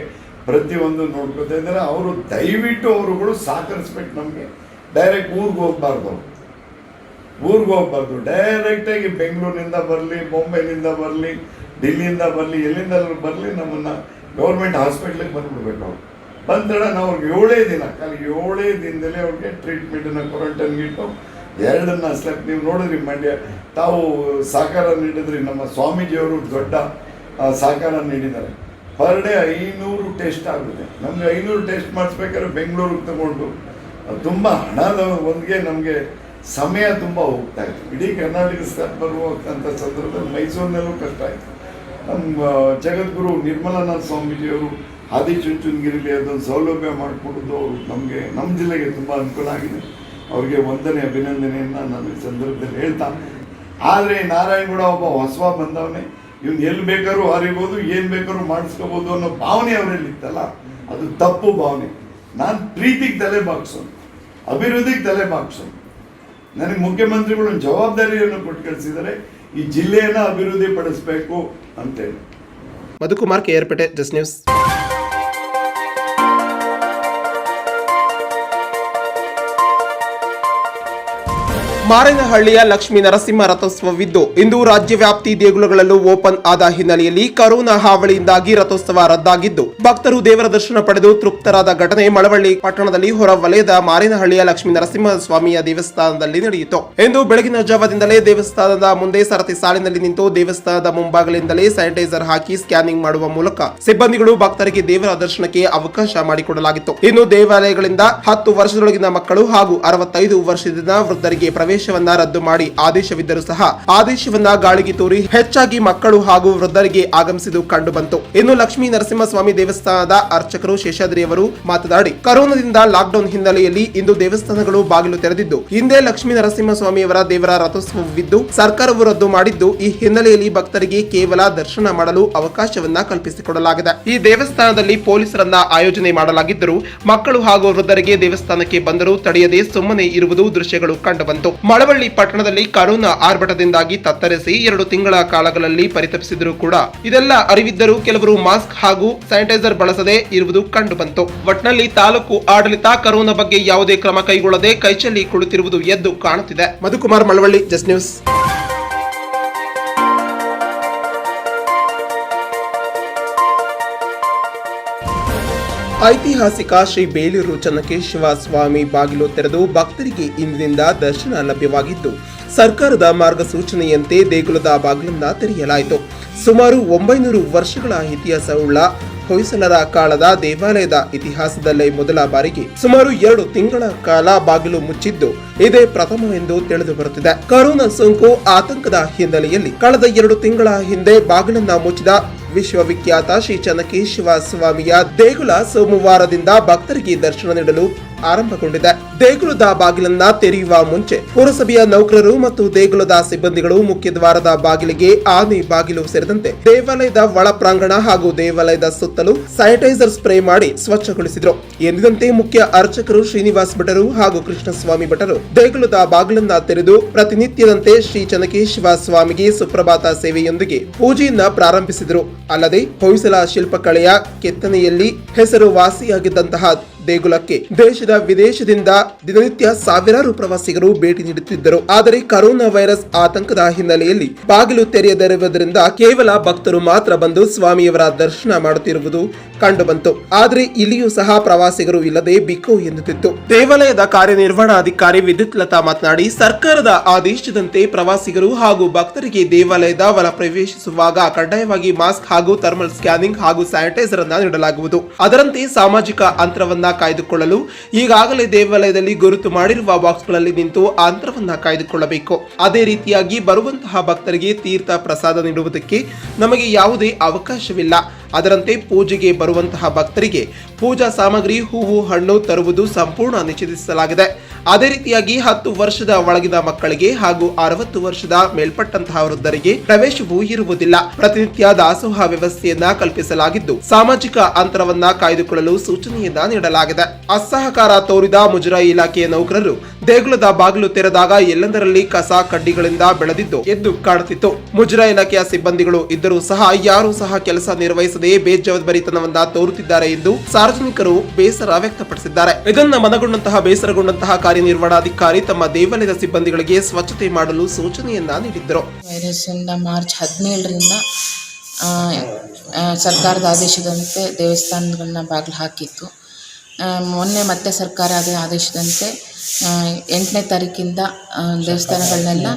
ಪ್ರತಿಯೊಂದು ನೋಡ್ಕೊತಾ ಇದ್ದಾರೆ. ಅವರು ದಯವಿಟ್ಟು ಅವರುಗಳು ಸಹಕರಿಸ್ಬೇಕು. ನಮಗೆ ಡೈರೆಕ್ಟ್ ಊರಿಗೆ ಹೋಗ್ಬಾರ್ದು, ಡೈರೆಕ್ಟಾಗಿ ಬೆಂಗಳೂರಿನಿಂದ ಬರಲಿ, ಬೊಂಬೈನಿಂದ ಬರಲಿ, ఢిಲ್ಲಿಯಿಂದ ಬರಲಿ, ಎಲ್ಲಿಂದ ಬರಲಿ, ನಮ್ಮನ್ನು ಗೌರ್ಮೆಂಟ್ ಹಾಸ್ಪಿಟ್ಲಿಗೆ ಬಂದುಬಿಡ್ಬೇಕು. ಅವ್ರು ಬಂದಳ ನಾವು ಅವ್ರಿಗೆ 7 ದಿನ, ಖಾಲಿ 7 ದಿನದಲ್ಲೇ ಅವ್ರಿಗೆ ಟ್ರೀಟ್ಮೆಂಟನ್ನು ಕ್ವಾರಂಟೈನ್ಗೆ ಇಟ್ಟು 2 ಸ್ಟೆಪ್ ನೀವು ನೋಡಿದ್ರಿ. ಮಂಡ್ಯ ತಾವು ಸಹಕಾರ ನೀಡಿದ್ರಿ. ನಮ್ಮ ಸ್ವಾಮೀಜಿಯವರು ದೊಡ್ಡ ಸಹಕಾರ ನೀಡಿದ್ದಾರೆ. ಪರ್ ಡೇ 500 ಟೆಸ್ಟ್ ಆಗುತ್ತೆ. ನಮಗೆ 500 ಟೆಸ್ಟ್ ಮಾಡಿಸ್ಬೇಕಾದ್ರೆ ಬೆಂಗಳೂರಿಗೆ ತಗೊಂಡು ತುಂಬ ಹಣದ ಒಂದಿಗೆ ನಮಗೆ ಸಮಯ ತುಂಬ ಹೋಗ್ತಾ ಇತ್ತು. ಇಡೀ ಕರ್ನಾಟಕ ಬರುವಂಥ ಸಂದರ್ಭದಲ್ಲಿ ಮೈಸೂರಿನಲ್ಲೂ ಕಷ್ಟ ಆಯಿತು. ನಮ್ಮ ಜಗದ್ಗುರು ನಿರ್ಮಲಾನಂದ ಸ್ವಾಮೀಜಿಯವರು ಆದಿಚುಂಚನಗಿರಿಲಿ ಅದೊಂದು ಸೌಲಭ್ಯ ಮಾಡಿಕೊಡೋದು ನಮಗೆ ನಮ್ಮ ಜಿಲ್ಲೆಗೆ ತುಂಬ ಅನುಕೂಲ ಆಗಿದೆ. ಅವ್ರಿಗೆ ವಂದನೆ, ಅಭಿನಂದನೆಯನ್ನು ನಾನು ಈ ಸಂದರ್ಭದಲ್ಲಿ ಹೇಳ್ತಾ, ಆದರೆ ನಾರಾಯಣಗೌಡ ಒಬ್ಬ ಹೊಸವ ಬಂದವನೇ, ಇವ್ನು ಎಲ್ಲಿ ಬೇಕಾದ್ರೂ ಹರಿಬೋದು, ಏನು ಬೇಕಾದ್ರೂ ಮಾಡಿಸ್ಕೋಬೋದು ಅನ್ನೋ ಭಾವನೆ ಅವರಲ್ಲಿ ಇತ್ತಲ್ಲ, ಅದು ತಪ್ಪು ಭಾವನೆ. ನಾನು ಪ್ರೀತಿಗೆ ತಲೆ ಬಾಗ್ಸೋನು, ಅಭಿವೃದ್ಧಿಗೆ ತಲೆ ಬಾಗ್ಸೋನು. ನನಗೆ ಮುಖ್ಯಮಂತ್ರಿಗಳು ಜವಾಬ್ದಾರಿಯನ್ನು ಕೊಟ್ಟು ಕಳಿಸಿದರೆ ಈ ಜಿಲ್ಲೆಯನ್ನು ಅಭಿವೃದ್ಧಿ ಪಡಿಸಬೇಕು ಅಂತೇಳಿ. Madhukumar, Kerpete, Just News. ಮಾರೇನಹಳ್ಳಿಯ ಲಕ್ಷ್ಮೀ ನರಸಿಂಹ ರಥೋತ್ಸವವಿದ್ದು ಇಂದು ರಾಜ್ಯವ್ಯಾಪ್ತಿ ದೇಗುಲಗಳಲ್ಲೂ ಓಪನ್ ಆದ ಹಿನ್ನೆಲೆಯಲ್ಲಿ ಕರೋನಾ ಹಾವಳಿಯಿಂದಾಗಿ ರಥೋತ್ಸವ ರದ್ದಾಗಿದ್ದು ಭಕ್ತರು ದೇವರ ದರ್ಶನ ಪಡೆದು ತೃಪ್ತರಾದ ಘಟನೆ ಮಳವಳ್ಳಿ ಪಟ್ಟಣದಲ್ಲಿ ಹೊರ ವಲಯದ ಮಾರೇನಹಳ್ಳಿಯ ಲಕ್ಷ್ಮೀ ನರಸಿಂಹ ಸ್ವಾಮಿಯ ದೇವಸ್ಥಾನದಲ್ಲಿ ನಡೆಯಿತು. ಇಂದು ಬೆಳಗಿನ ಜಾವದಿಂದಲೇ ದೇವಸ್ಥಾನದ ಮುಂದೆ ಸರತಿ ಸಾಲಿನಲ್ಲಿ ನಿಂತು ದೇವಸ್ಥಾನದ ಮುಂಭಾಗಲಿಂದಲೇ ಸ್ಯಾನಿಟೈಸರ್ ಹಾಕಿ ಸ್ಕ್ಯಾನಿಂಗ್ ಮಾಡುವ ಮೂಲಕ ಸಿಬ್ಬಂದಿಗಳು ಭಕ್ತರಿಗೆ ದೇವರ ದರ್ಶನಕ್ಕೆ ಅವಕಾಶ ಮಾಡಿಕೊಡಲಾಗಿತ್ತು. ಇನ್ನು ದೇವಾಲಯಗಳಿಂದ 10 ವರ್ಷದೊಳಗಿನ ಮಕ್ಕಳು ಹಾಗೂ 65 ವರ್ಷದಿಂದ ವೃದ್ಧರಿಗೆ ಪ್ರವೇಶವನ್ನ ರದ್ದು ಮಾಡಿ ಆದೇಶವಿದ್ದರೂ ಸಹ ಆದೇಶವನ್ನ ಗಾಳಿಗೆ ತೂರಿ ಹೆಚ್ಚಾಗಿ ಮಕ್ಕಳು ಹಾಗೂ ವೃದ್ಧರಿಗೆ ಆಗಮಿಸಿದ್ದು ಕಂಡು ಬಂತು. ಇನ್ನು ಲಕ್ಷ್ಮೀ ನರಸಿಂಹಸ್ವಾಮಿ ದೇವಸ್ಥಾನದ ಅರ್ಚಕರು ಶೇಷಾದ್ರಿಯವರು ಮಾತನಾಡಿ, ಕರೋನಾದಿಂದ ಲಾಕ್ಡೌನ್ ಹಿನ್ನೆಲೆಯಲ್ಲಿ ಇಂದು ದೇವಸ್ಥಾನಗಳು ಬಾಗಿಲು ತೆರೆದಿದ್ದು ಹಿಂದೆ ಲಕ್ಷ್ಮೀ ನರಸಿಂಹಸ್ವಾಮಿಯವರ ದೇವರ ರಥೋತ್ಸವವಿದ್ದು ಸರ್ಕಾರವು ರದ್ದು ಮಾಡಿದ್ದು ಈ ಹಿನ್ನೆಲೆಯಲ್ಲಿ ಭಕ್ತರಿಗೆ ಕೇವಲ ದರ್ಶನ ಮಾಡಲು ಅವಕಾಶವನ್ನ ಕಲ್ಪಿಸಿಕೊಡಲಾಗಿದೆ. ಈ ದೇವಸ್ಥಾನದಲ್ಲಿ ಪೊಲೀಸರನ್ನ ಆಯೋಜನೆ ಮಾಡಲಾಗಿದ್ದರೂ ಮಕ್ಕಳು ಹಾಗೂ ವೃದ್ಧರಿಗೆ ದೇವಸ್ಥಾನಕ್ಕೆ ಬಂದರೂ ತಡೆಯದೆ ಸುಮ್ಮನೆ ಇರುವುದು ದೃಶ್ಯಗಳು ಕಂಡುಬಂತು. ಮಳವಳ್ಳಿ ಪಟ್ಟಣದಲ್ಲಿ ಕರೋನಾ ಆರ್ಭಟದಿಂದಾಗಿ ತತ್ತರಿಸಿ 2 ತಿಂಗಳ ಕಾಲಗಳಲ್ಲಿ ಪರಿತಪಿಸಿದರೂ ಕೂಡ ಇದೆಲ್ಲ ಅರಿವಿದ್ದರೂ ಕೆಲವರು ಮಾಸ್ಕ್ ಹಾಗೂ ಸ್ಯಾನಿಟೈಸರ್ ಬಳಸದೆ ಇರುವುದು ಕಂಡುಬಂತು. ಒಟ್ನಲ್ಲಿ ತಾಲೂಕು ಆಡಳಿತ ಕರೋನಾ ಬಗ್ಗೆ ಯಾವುದೇ ಕ್ರಮ ಕೈಗೊಳ್ಳದೆ ಕೈಚೆಲ್ಲಿ ಕುಳಿತಿರುವುದು ಎದ್ದು ಕಾಣುತ್ತಿದೆ. Madhukumar, Malavalli, just news. ಐತಿಹಾಸಿಕ ಶ್ರೀ ಬೇಲೂರು ಚೆನ್ನಕೇಶವ ಸ್ವಾಮಿ ಬಾಗಿಲು ತೆರೆದು ಭಕ್ತರಿಗೆ ಇಂದಿನಿಂದ ದರ್ಶನ ಲಭ್ಯವಾಗಿದ್ದು, ಸರ್ಕಾರದ ಮಾರ್ಗಸೂಚನೆಯಂತೆ ದೇಗುಲದ ಬಾಗಿಲನ್ನ ತೆರೆಯಲಾಯಿತು. ಸುಮಾರು 900 ವರ್ಷಗಳ ಇತಿಹಾಸವುಳ್ಳ ಹೊಯ್ಸಳರ ಕಾಲದ ದೇವಾಲಯದ ಇತಿಹಾಸದಲ್ಲೇ ಮೊದಲ ಬಾರಿಗೆ ಸುಮಾರು 2 ತಿಂಗಳ ಕಾಲ ಬಾಗಿಲು ಮುಚ್ಚಿದ್ದು ಇದೇ ಪ್ರಥಮವೆಂದು ತಿಳಿದು ಬರುತ್ತಿದೆ. ಕರೋನಾ ಸೋಂಕು ಆತಂಕದ ಹಿನ್ನೆಲೆಯಲ್ಲಿ ಕಳೆದ 2 ತಿಂಗಳ ಹಿಂದೆ ಬಾಗಿಲನ್ನ ಮುಚ್ಚಿದ ವಿಶ್ವವಿಖ್ಯಾತ ಶ್ರೀ ಚೆನ್ನಕೇಶವ ಸ್ವಾಮಿಯ ದೇಗುಲ ಸೋಮವಾರದಿಂದ ಭಕ್ತರಿಗೆ ದರ್ಶನ ನೀಡಲು ಆರಂಭಗೊಂಡಿದೆ. ದೇಗುಲದ ಬಾಗಿಲನ್ನ ತೆರೆಯುವ ಮುಂಚೆ ಪುರಸಭೆಯ ನೌಕರರು ಮತ್ತು ದೇಗುಲದ ಸಿಬ್ಬಂದಿಗಳು ಮುಖ್ಯ ದ್ವಾರದ ಬಾಗಿಲಿಗೆ ಆನೆ ಬಾಗಿಲು ಸೇರಿದಂತೆ ದೇವಾಲಯದ ಒಳ ಪ್ರಾಂಗಣ ಹಾಗೂ ದೇವಾಲಯದ ಸುತ್ತಲೂ ಸ್ಯಾನಿಟೈಸರ್ ಸ್ಪ್ರೇ ಮಾಡಿ ಸ್ವಚ್ಛಗೊಳಿಸಿದ್ರು. ಎಂದಿನಂತೆ ಮುಖ್ಯ ಅರ್ಚಕರು ಶ್ರೀನಿವಾಸ್ ಭಟರು ಹಾಗೂ ಕೃಷ್ಣಸ್ವಾಮಿ ಭಟರು ದೇಗುಲದ ಬಾಗಿಲನ್ನ ತೆರೆದು ಪ್ರತಿನಿತ್ಯದಂತೆ ಶ್ರೀ ಚೆನ್ನಕೇಶವ ಸ್ವಾಮಿಗೆ ಸುಪ್ರಭಾತ ಸೇವೆಯೊಂದಿಗೆ ಪೂಜೆಯನ್ನ ಪ್ರಾರಂಭಿಸಿದರು. ಅಲ್ಲದೆ ಹೊಯ್ಸಳ ಶಿಲ್ಪಕಲೆಯ ಕೆತ್ತನೆಯಲ್ಲಿ ಹೆಸರು ವಾಸಿಯಾಗಿದ್ದಂತಹ ದೇಗುಲಕ್ಕೆ ದೇಶದ ವಿದೇಶದಿಂದ ದಿನನಿತ್ಯ ಸಾವಿರಾರು ಪ್ರವಾಸಿಗರು ಭೇಟಿ ನೀಡುತ್ತಿದ್ದರು. ಆದರೆ ಕರೋನಾ ವೈರಸ್ ಆತಂಕದ ಹಿನ್ನೆಲೆಯಲ್ಲಿ ಬಾಗಿಲು ತೆರೆಯದಿರುವುದರಿಂದ ಕೇವಲ ಭಕ್ತರು ಮಾತ್ರ ಬಂದು ಸ್ವಾಮಿಯವರ ದರ್ಶನ ಮಾಡುತ್ತಿರುವುದು ಕಂಡುಬಂತು. ಆದರೆ ಇಲ್ಲಿಯೂ ಸಹ ಪ್ರವಾಸಿಗರು ಇಲ್ಲದೆ ಬಿಕೋ ಎನ್ನುತ್ತಿತ್ತು. ದೇವಾಲಯದ ಕಾರ್ಯನಿರ್ವಹಣಾಧಿಕಾರಿ ವಿದ್ಯುತ್ ಲತಾ ಮಾತನಾಡಿ, ಸರ್ಕಾರದ ಆದೇಶದಂತೆ ಪ್ರವಾಸಿಗರು ಹಾಗೂ ಭಕ್ತರಿಗೆ ದೇವಾಲಯದ ಒಳ ಪ್ರವೇಶಿಸುವಾಗ ಕಡ್ಡಾಯವಾಗಿ ಮಾಸ್ಕ್ ಹಾಗೂ ಥರ್ಮಲ್ ಸ್ಕ್ಯಾನಿಂಗ್ ಹಾಗೂ ಸ್ಯಾನಿಟೈಸರ್ ಅನ್ನು ನೀಡಲಾಗುವುದು. ಅದರಂತೆ ಸಾಮಾಜಿಕ ಅಂತರವನ್ನ ಕಾಯ್ದುಕೊಳ್ಳಲು ಈಗಾಗಲೇ ದೇವಾಲಯದಲ್ಲಿ ಗುರುತು ಮಾಡಿರುವ ಬಾಕ್ಸ್ಗಳಲ್ಲಿ ನಿಂತು ಅಂತರವನ್ನ ಕಾಯ್ದುಕೊಳ್ಳಬೇಕು. ಅದೇ ರೀತಿಯಾಗಿ ಬರುವಂತಹ ಭಕ್ತರಿಗೆ ತೀರ್ಥ ಪ್ರಸಾದ ನೀಡುವುದಕ್ಕೆ ನಮಗೆ ಯಾವುದೇ ಅವಕಾಶವಿಲ್ಲ. ಅದರಂತೆ ಪೂಜೆಗೆ ಬರುವಂತಹ ಭಕ್ತರಿಗೆ ಪೂಜಾ ಸಾಮಗ್ರಿ, ಹೂವು, ಹಣ್ಣು ತರುವುದು ಸಂಪೂರ್ಣ ನಿಷೇಧಿಸಲಾಗಿದೆ. ಅದೇ ರೀತಿಯಾಗಿ 10 ವರ್ಷದ ಒಳಗಿನ ಮಕ್ಕಳಿಗೆ ಹಾಗೂ 60 ವರ್ಷದ ಮೇಲ್ಪಟ್ಟಂತಹ ವೃದ್ಧರಿಗೆ ಪ್ರವೇಶವೂ ಇರುವುದಿಲ್ಲ. ಪ್ರತಿನಿತ್ಯ ದಾಸೋಹ ವ್ಯವಸ್ಥೆಯನ್ನ ಕಲ್ಪಿಸಲಾಗಿದ್ದು ಸಾಮಾಜಿಕ ಅಂತರವನ್ನ ಕಾಯ್ದುಕೊಳ್ಳಲು ಸೂಚನೆಯನ್ನ ನೀಡಲಾಗಿದೆ. ಅಸಹಕಾರ ತೋರಿದ ಮುಜರಾಯಿ ಇಲಾಖೆಯ ನೌಕರರು ದೇಗುಲದ ಬಾಗಿಲು ತೆರೆದಾಗ ಎಲ್ಲೆಂದರಲ್ಲಿ ಕಸ ಕಡ್ಡಿಗಳಿಂದ ಬೆಳೆದಿದ್ದು ಎದ್ದು ಕಾಣುತ್ತಿತ್ತು. ಮುಜರಾಯಿ ಇಲಾಖೆಯ ಸಿಬ್ಬಂದಿಗಳು ಇದ್ದರೂ ಸಹ ಯಾರೂ ಸಹ ಕೆಲಸ ನಿರ್ವಹಿಸದೆ ಬೇಜವಾಬ್ದಾರಿತನವನ್ನ ತೋರುತ್ತಿದ್ದಾರೆ ಎಂದು ಸಾರ್ವಜನಿಕರು ಬೇಸರ ವ್ಯಕ್ತಪಡಿಸಿದ್ದಾರೆ. ಇದನ್ನ ಮನಗೊಂಡಂತಹ ಬೇಸರಗೊಂಡಂತಹ ಕಾರ್ಯನಿರ್ವಹಣಾಧಿಕಾರಿ ತಮ್ಮ ದೇವಾಲಯದ ಸಿಬ್ಬಂದಿಗಳಿಗೆ ಸ್ವಚ್ಛತೆ ಮಾಡಲು ಸೂಚನೆಯನ್ನ ನೀಡಿದ್ದರು. ವೈರಸ್ ಇಂದ ಮಾರ್ಚ್ 17ರಿಂದ ಸರ್ಕಾರದ ಆದೇಶದಂತೆ ದೇವಸ್ಥಾನಗಳನ್ನ ಬಾಗಿಲು ಹಾಕಿತ್ತು. ಮೊನ್ನೆ ಮತ್ತೆ ಸರ್ಕಾರ ಅದೇ ಆದೇಶದಂತೆ 8ನೇ ತಾರೀಕಿಂದ ದೇವಸ್ಥಾನಗಳನ್ನೆಲ್ಲ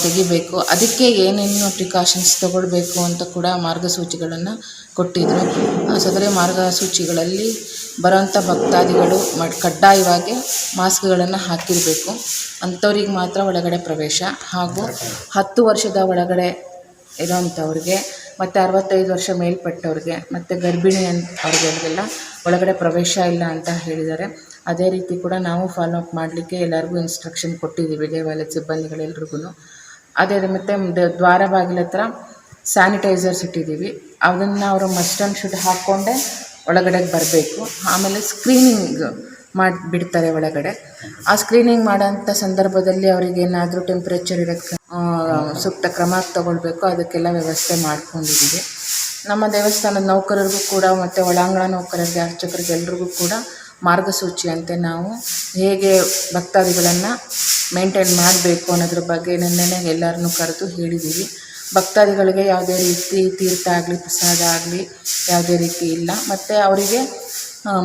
ತೆಗಿಬೇಕು. ಅದಕ್ಕೆ ಏನೇನು ಪ್ರಿಕಾಷನ್ಸ್ ತಗೊಳ್ಬೇಕು ಅಂತ ಕೂಡ ಮಾರ್ಗಸೂಚಿಗಳನ್ನು ಕೊಟ್ಟಿದ್ದರು. ಸದರಿ ಮಾರ್ಗಸೂಚಿಗಳಲ್ಲಿ ಬರೋಂಥ ಭಕ್ತಾದಿಗಳು ಕಡ್ಡಾಯವಾಗಿ ಮಾಸ್ಕ್ಗಳನ್ನು ಹಾಕಿರಬೇಕು. ಅಂಥವ್ರಿಗೆ ಮಾತ್ರ ಒಳಗಡೆ ಪ್ರವೇಶ, ಹಾಗೂ 10 ವರ್ಷದ ಒಳಗಡೆ ಇರೋಂಥವ್ರಿಗೆ ಮತ್ತು 65 ವರ್ಷ ಮೇಲ್ಪಟ್ಟವ್ರಿಗೆ ಮತ್ತು ಗರ್ಭಿಣಿ ಅವ್ರಿಗೆಲ್ಲ ಒಳಗಡೆ ಪ್ರವೇಶ ಇಲ್ಲ ಅಂತ ಹೇಳಿದ್ದಾರೆ. ಅದೇ ರೀತಿ ಕೂಡ ನಾವು ಫಾಲೋ ಅಪ್ ಮಾಡಲಿಕ್ಕೆ ಎಲ್ಲರಿಗೂ ಇನ್ಸ್ಟ್ರಕ್ಷನ್ ಕೊಟ್ಟಿದ್ದೀವಿ, ದೇವಾಲಯದ ಸಿಬ್ಬಂದಿಗಳೆಲ್ರಿಗೂ. ಅದೇ ಮತ್ತು ದ್ವಾರ ಬಾಗಿಲ ಹತ್ರ ಸ್ಯಾನಿಟೈಸರ್ಸ್ ಇಟ್ಟಿದ್ದೀವಿ. ಅದನ್ನು ಅವರು ಮಸ್ಟ್ ಆ್ಯಂಡ್ ಶುಡ್ ಹಾಕ್ಕೊಂಡೇ ಒಳಗಡೆಗೆ ಬರಬೇಕು. ಆಮೇಲೆ ಸ್ಕ್ರೀನಿಂಗ್ ಮಾಡಿಬಿಡ್ತಾರೆ ಒಳಗಡೆ. ಆ ಸ್ಕ್ರೀನಿಂಗ್ ಮಾಡೋಂಥ ಸಂದರ್ಭದಲ್ಲಿ ಅವರಿಗೇನಾದರೂ ಟೆಂಪ್ರೇಚರ್ ಇರೋಕ್ಕೆ ಸೂಕ್ತ ಕ್ರಮ ತಗೊಳ್ಬೇಕು. ಅದಕ್ಕೆಲ್ಲ ವ್ಯವಸ್ಥೆ ಮಾಡ್ಕೊಂಡಿದ್ದೀವಿ. ನಮ್ಮ ದೇವಸ್ಥಾನದ ನೌಕರರಿಗೂ ಕೂಡ ಮತ್ತು ಒಳಾಂಗಣ ನೌಕರರಿಗೆ, ಅರ್ಚಕರಿಗೆ ಎಲ್ರಿಗೂ ಕೂಡ ಮಾರ್ಗಸೂಚಿಯಂತೆ ನಾವು ಹೇಗೆ ಭಕ್ತಾದಿಗಳನ್ನು ಮೇಂಟೈನ್ ಮಾಡಬೇಕು ಅನ್ನೋದ್ರ ಬಗ್ಗೆ ನಿನ್ನೆ ಎಲ್ಲರನ್ನೂ ಕರೆದು ಹೇಳಿದ್ದೀವಿ. ಭಕ್ತಾದಿಗಳಿಗೆ ಯಾವುದೇ ರೀತಿ ತೀರ್ಥ ಆಗಲಿ ಪ್ರಸಾದ ಆಗಲಿ ಯಾವುದೇ ರೀತಿ ಇಲ್ಲ. ಮತ್ತು ಅವರಿಗೆ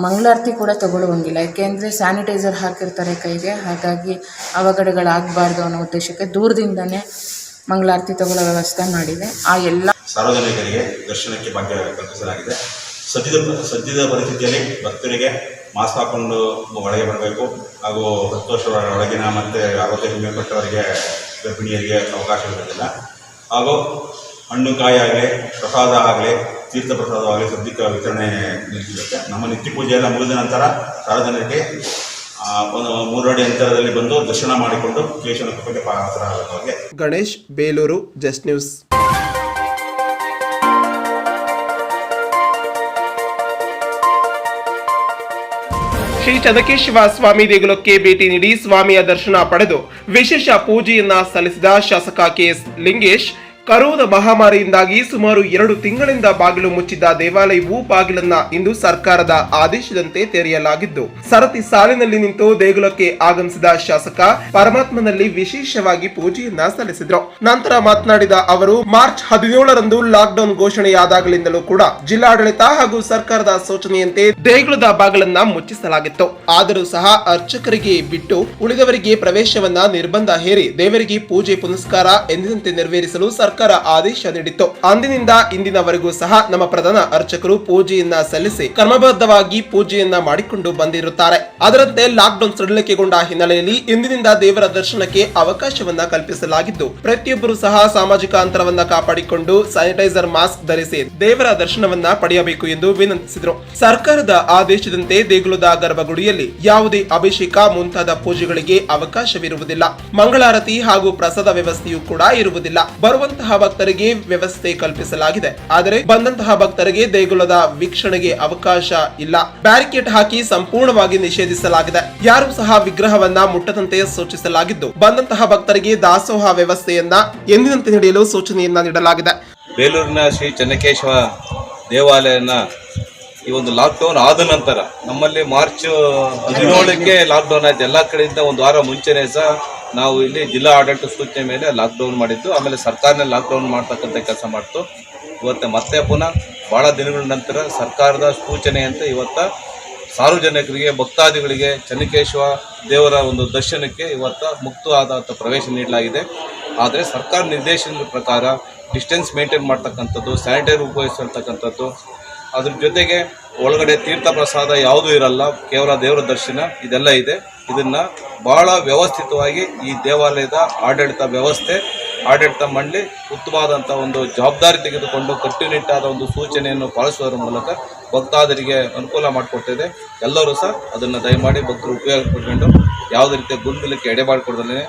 ಮಂಗಳಾರತಿ ಕೂಡ ತಗೊಳ್ಳುವಂಗಿಲ್ಲ. ಏಕೆಂದರೆ ಸ್ಯಾನಿಟೈಸರ್ ಹಾಕಿರ್ತಾರೆ ಕೈಗೆ, ಹಾಗಾಗಿ ಅವಘಡಗಳಾಗಬಾರ್ದು ಅನ್ನೋ ಉದ್ದೇಶಕ್ಕೆ ದೂರದಿಂದನೇ ಮಂಗಳಾರತಿ ತಗೊಳ್ಳೋ ವ್ಯವಸ್ಥೆ ಮಾಡಿದೆ. ಆ ಎಲ್ಲ ಸಾರ್ವಜನಿಕರಿಗೆ ದರ್ಶನಕ್ಕೆ ಭಾಗ್ಯ ಕಲ್ಪಿಸಲಾಗಿದೆ. ಸದ್ಯದ ಪರಿಸ್ಥಿತಿಯಲ್ಲಿ ಭಕ್ತರಿಗೆ ಮಾಸ್ಕ್ ಹಾಕ್ಕೊಂಡು ಒಳಗೆ ಬರಬೇಕು. ಹಾಗೂ 10 ವರ್ಷದ ಒಳಗಿನ ಮತ್ತು 65 ಮೇಲ್ಪಟ್ಟವರಿಗೆ, ಗರ್ಭಿಣಿಯರಿಗೆ ಅವಕಾಶವಿರೋದಿಲ್ಲ. ಹಾಗೂ ಹಣ್ಣು ಕಾಯಿ ಆಗಲಿ, ಪ್ರಸಾದ ಆಗಲಿ, ತೀರ್ಥ ಪ್ರಸಾದವಾಗಲಿ ಸದ್ಯಕ್ಕೆ ವಿತರಣೆ ನಿಲ್ಸಿರುತ್ತೆ. ನಮ್ಮ ನಿತ್ಯ ಪೂಜೆ ಎಲ್ಲ ಮುಗಿದ ನಂತರ ಸಾರ್ವಜನಿಕರಿಗೆ 3 ಅಡಿ ಅಂತರದಲ್ಲಿ ಬಂದು ದರ್ಶನ ಮಾಡಿಕೊಂಡು ಕೇಶವನ ಕೃಪೆಗೆ ಪಾತ್ರರಾಗಬೇಕಾಗಿ. Ganesh, Belur, Just News. ಶ್ರೀ ಚನ್ನಕೇಶವ ಸ್ವಾಮಿ ದೇಗುಲಕ್ಕೆ ಭೇಟಿ ನೀಡಿ ಸ್ವಾಮಿಯ ದರ್ಶನ ಪಡೆದು ವಿಶೇಷ ಪೂಜೆಯನ್ನ ಸಲ್ಲಿಸಿದ ಶಾಸಕ ಕೆಎಸ್ ಲಿಂಗೇಶ್, ಕರೋನಾ ಮಹಾಮಾರಿಯಿಂದಾಗಿ ಸುಮಾರು 2 ತಿಂಗಳಿಂದ ಬಾಗಿಲು ಮುಚ್ಚಿದ್ದ ದೇವಾಲಯವು ಬಾಗಿಲನ್ನ ಇಂದು ಸರ್ಕಾರದ ಆದೇಶದಂತೆ ತೆರೆಯಲಾಗಿದ್ದು ಸರತಿ ಸಾಲಿನಲ್ಲಿ ನಿಂತು ದೇಗುಲಕ್ಕೆ ಆಗಮಿಸಿದ ಶಾಸಕ ಪರಮಾತ್ಮನಲ್ಲಿ ವಿಶೇಷವಾಗಿ ಪೂಜೆಯನ್ನ ಸಲ್ಲಿಸಿದ್ರು. ನಂತರ ಮಾತನಾಡಿದ ಅವರು, ಮಾರ್ಚ್ 17ರಂದು ಲಾಕ್ಡೌನ್ ಘೋಷಣೆಯಾದಾಗಲಿಂದಲೂ ಕೂಡ ಜಿಲ್ಲಾಡಳಿತ ಹಾಗೂ ಸರ್ಕಾರದ ಸೂಚನೆಯಂತೆ ದೇಗುಲದ ಬಾಗಿಲನ್ನ ಮುಚ್ಚಿಸಲಾಗಿತ್ತು. ಆದರೂ ಸಹ ಅರ್ಚಕರಿಗೆ ಬಿಟ್ಟು ಉಳಿದವರಿಗೆ ಪ್ರವೇಶವನ್ನ ನಿರ್ಬಂಧ ಹೇರಿ ದೇವರಿಗೆ ಪೂಜೆ ಪುನಸ್ಕಾರ ಎಂದಿನಂತೆ ನೆರವೇರಿಸಲು ಸರ್ಕಾರ ಆದೇಶ ನೀಡಿತ್ತು. ಅಂದಿನಿಂದ ಇಂದಿನವರೆಗೂ ಸಹ ನಮ್ಮ ಪ್ರಧಾನ ಅರ್ಚಕರು ಪೂಜೆಯನ್ನ ಸಲ್ಲಿಸಿ ಕ್ರಮಬದ್ಧವಾಗಿ ಪೂಜೆಯನ್ನ ಮಾಡಿಕೊಂಡು ಬಂದಿರುತ್ತಾರೆ. ಅದರಂತೆ ಲಾಕ್ಡೌನ್ ಸಡಿಲಿಕೆಗೊಂಡ ಹಿನ್ನೆಲೆಯಲ್ಲಿ ಇಂದಿನಿಂದ ದೇವರ ದರ್ಶನಕ್ಕೆ ಅವಕಾಶವನ್ನ ಕಲ್ಪಿಸಲಾಗಿದ್ದು ಪ್ರತಿಯೊಬ್ಬರು ಸಹ ಸಾಮಾಜಿಕ ಅಂತರವನ್ನ ಕಾಪಾಡಿಕೊಂಡು ಸ್ಯಾನಿಟೈಸರ್ ಮಾಸ್ಕ್ ಧರಿಸಿ ದೇವರ ದರ್ಶನವನ್ನ ಪಡೆಯಬೇಕು ಎಂದು ವಿನಂತಿಸಿದರು. ಸರ್ಕಾರದ ಆದೇಶದಂತೆ ದೇಗುಲದ ಗರ್ಭಗುಡಿಯಲ್ಲಿ ಯಾವುದೇ ಅಭಿಷೇಕ ಮುಂತಾದ ಪೂಜೆಗಳಿಗೆ ಅವಕಾಶವಿರುವುದಿಲ್ಲ. ಮಂಗಳಾರತಿ ಹಾಗೂ ಪ್ರಸಾದ ವ್ಯವಸ್ಥೆಯೂ ಕೂಡ ಇರುವುದಿಲ್ಲ. ಬರುವಂತಹ ಭಕ್ತರಿಗೆ ವ್ಯವಸ್ಥೆ ಕಲ್ಪಿಸಲಾಗಿದೆ. ಆದರೆ ಬಂದಂತಹ ಭಕ್ತರಿಗೆ ದೇಗುಲದ ವೀಕ್ಷಣೆಗೆ ಅವಕಾಶ ಇಲ್ಲ. ಬ್ಯಾರಿಕೇಡ್ ಹಾಕಿ ಸಂಪೂರ್ಣವಾಗಿ ನಿಷೇಧಿಸಲಾಗಿದೆ. ಯಾರು ಸಹ ವಿಗ್ರಹವನ್ನ ಮುಟ್ಟದಂತೆ ಸೂಚಿಸಲಾಗಿದ್ದು ಬಂದಂತಹ ಭಕ್ತರಿಗೆ ದಾಸೋಹ ವ್ಯವಸ್ಥೆಯನ್ನ ಎಂದಿನಂತೆ ನಡೆಯಲು ಸೂಚನೆಯನ್ನ ನೀಡಲಾಗಿದೆ. ಬೇಲೂರಿನ ಶ್ರೀ ಚನ್ನಕೇಶವ ದೇವಾಲಯನ ಈ ಒಂದು ಲಾಕ್ಡೌನ್ ಆದ ನಂತರ ನಮ್ಮಲ್ಲಿ ಮಾರ್ಚ್ 17ಕ್ಕೆ ಲಾಕ್ಡೌನ್ ಆಯ್ತು. ಎಲ್ಲ ಕಡೆಯಿಂದ ಒಂದು ವಾರ ಮುಂಚೆನೇ ಸಹ ನಾವು ಇಲ್ಲಿ ಜಿಲ್ಲಾ ಆಡಳಿತ ಸೂಚನೆ ಮೇಲೆ ಲಾಕ್ಡೌನ್ ಮಾಡಿದ್ದು. ಆಮೇಲೆ ಸರ್ಕಾರನೇ ಲಾಕ್ಡೌನ್ ಮಾಡ್ತಕ್ಕಂಥ ಕೆಲಸ ಮಾಡ್ತು. ಇವತ್ತು ಮತ್ತೆ ಪುನಃ ಭಾಳ ದಿನಗಳ ನಂತರ ಸರ್ಕಾರದ ಸೂಚನೆಯಂತೆ ಇವತ್ತು ಸಾರ್ವಜನಿಕರಿಗೆ ಭಕ್ತಾದಿಗಳಿಗೆ ಚನ್ನಕೇಶವ ದೇವರ ಒಂದು ದರ್ಶನಕ್ಕೆ ಇವತ್ತು ಮುಕ್ತವಾದಂಥ ಪ್ರವೇಶ ನೀಡಲಾಗಿದೆ. ಆದರೆ ಸರ್ಕಾರ ನಿರ್ದೇಶನದ ಪ್ರಕಾರ ಡಿಸ್ಟೆನ್ಸ್ ಮೇಂಟೈನ್ ಮಾಡ್ತಕ್ಕಂಥದ್ದು, ಸ್ಯಾನಿಟೈಸರ್ ಉಪಯೋಗಿಸಿರ್ತಕ್ಕಂಥದ್ದು, ಅದ್ರ ಜೊತೆಗೆ ಒಳಗಡೆ ತೀರ್ಥ ಪ್ರಸಾದ ಯಾವುದೂ ಇರಲ್ಲ, ಕೇವಲ ದೇವರ ದರ್ಶನ ಇದೆಲ್ಲ ಇದೆ. ಇದನ್ನು ಭಾಳ ವ್ಯವಸ್ಥಿತವಾಗಿ ಈ ದೇವಾಲಯದ ಆಡಳಿತ ವ್ಯವಸ್ಥೆ, ಆಡಳಿತ ಮಂಡಳಿ ಉತ್ತಮವಾದಂಥ ಒಂದು ಜವಾಬ್ದಾರಿ ತೆಗೆದುಕೊಂಡು ಕಟ್ಟುನಿಟ್ಟಾದ ಒಂದು ಸೂಚನೆಯನ್ನು ಪಾಲಿಸುವುದರ ಮೂಲಕ ಭಕ್ತಾದರಿಗೆ ಅನುಕೂಲ ಮಾಡಿಕೊಟ್ಟಿದೆ. ಎಲ್ಲರೂ ಸಹ ಅದನ್ನು ದಯಮಾಡಿ ಭಕ್ತರು ಉಪಯೋಗ ಪಡ್ಕೊಂಡು ಯಾವುದೇ ರೀತಿಯ ಗೊಂದಲಕ್ಕೆ ಎಡೆ ಮಾಡಿಕೊಡ್ದಲೇ.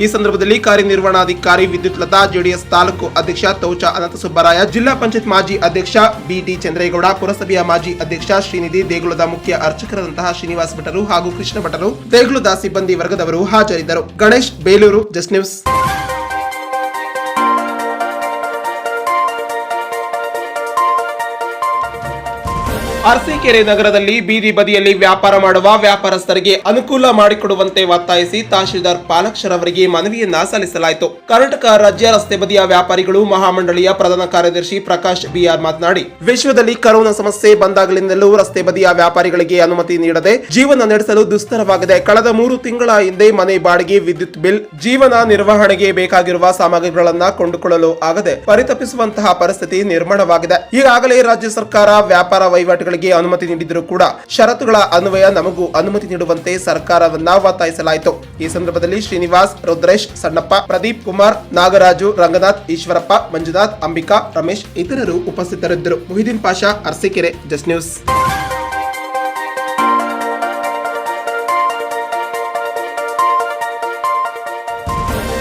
ಈ ಸಂದರ್ಭದಲ್ಲಿ ಕಾರ್ಯನಿರ್ವಹಣಾಧಿಕಾರಿ ವಿದ್ಯುತ್ ಲತಾ, ಜೆಡಿಎಸ್ ತಾಲೂಕು ಅಧ್ಯಕ್ಷ ತೌಚ ಅನಂತ ಸುಬ್ಬರಾಯ, ಜಿಲ್ಲಾ ಪಂಚಾಯತ್ ಮಾಜಿ ಅಧ್ಯಕ್ಷ ಬಿಟಿ ಚಂದ್ರೇಗೌಡ, ಪುರಸಭೆಯ ಮಾಜಿ ಅಧ್ಯಕ್ಷ ಶ್ರೀನಿಧಿ, ದೇಗುಲದ ಮುಖ್ಯ ಅರ್ಚಕರಾದಂತಹ ಶ್ರೀನಿವಾಸ್ ಭಟರು ಹಾಗೂ ಕೃಷ್ಣ ಭಟರು, ದೇಗುಲದ ಸಿಬ್ಬಂದಿ ವರ್ಗದವರು ಹಾಜರಿದ್ದರು. Ganesh, Belur, Just News. ಅರಸೀಕೆರೆ ನಗರದಲ್ಲಿ ಬೀದಿ ಬದಿಯಲ್ಲಿ ವ್ಯಾಪಾರ ಮಾಡುವ ವ್ಯಾಪಾರಸ್ಥರಿಗೆ ಅನುಕೂಲ ಮಾಡಿಕೊಡುವಂತೆ ಒತ್ತಾಯಿಸಿ ತಹಶೀಲ್ದಾರ್ ಪಾಲಾಕ್ಷರ್ ಅವರಿಗೆ ಮನವಿಯನ್ನ ಸಲ್ಲಿಸಲಾಯಿತು. ಕರ್ನಾಟಕ ರಾಜ್ಯ ರಸ್ತೆ ಬದಿಯ ವ್ಯಾಪಾರಿಗಳು ಮಹಾಮಂಡಳಿಯ ಪ್ರಧಾನ ಕಾರ್ಯದರ್ಶಿ ಪ್ರಕಾಶ್ ಬಿಆರ್ ಮಾತನಾಡಿ, ವಿಶ್ವದಲ್ಲಿ ಕರೋನಾ ಸಮಸ್ಯೆ ಬಂದಾಗಲಿಂದಲೂ ರಸ್ತೆ ಬದಿಯ ವ್ಯಾಪಾರಿಗಳಿಗೆ ಅನುಮತಿ ನೀಡದೆ ಜೀವನ ನಡೆಸಲು ದುಸ್ತರವಾಗಿದೆ. ಕಳೆದ 3 ತಿಂಗಳ ಹಿಂದೆ ಮನೆ ಬಾಡಿಗೆ, ವಿದ್ಯುತ್ ಬಿಲ್, ಜೀವನ ನಿರ್ವಹಣೆಗೆ ಬೇಕಾಗಿರುವ ಸಾಮಗ್ರಿಗಳನ್ನ ಕೊಂಡುಕೊಳ್ಳಲು ಆಗದೆ ಪರಿತಪಿಸುವಂತಹ ಪರಿಸ್ಥಿತಿ ನಿರ್ಮಾಣವಾಗಿದೆ. ಈಗಾಗಲೇ ರಾಜ್ಯ ಸರ್ಕಾರ ವ್ಯಾಪಾರ ವಹಿವಾಟುಗಳಿಗೆ ಅನುಮತಿ ನೀಡಿದರೂ ಕೂಡ ಷರತ್ತುಗಳ ಅನ್ವಯ ನಮಗೂ ಅನುಮತಿ ನೀಡುವಂತೆ ಸರ್ಕಾರವನ್ನ ಒತ್ತಾಯಿಸಲಾಯಿತು. ಈ ಸಂದರ್ಭದಲ್ಲಿ ಶ್ರೀನಿವಾಸ್, ರುದ್ರೇಶ್, ಸಣ್ಣಪ್ಪ, ಪ್ರದೀಪ್ ಕುಮಾರ್, ನಾಗರಾಜು, ರಂಗನಾಥ್, ಈಶ್ವರಪ್ಪ, ಮಂಜುನಾಥ್, ಅಂಬಿಕಾ, ರಮೇಶ್ ಇತರರು ಉಪಸ್ಥಿತರಿದ್ದರು. ಮುಹಿದೀನ್ ಪಾಷಾ, ಅರಸೀಕೆರೆ, ಜಸ್ಟ್ ನ್ಯೂಸ್.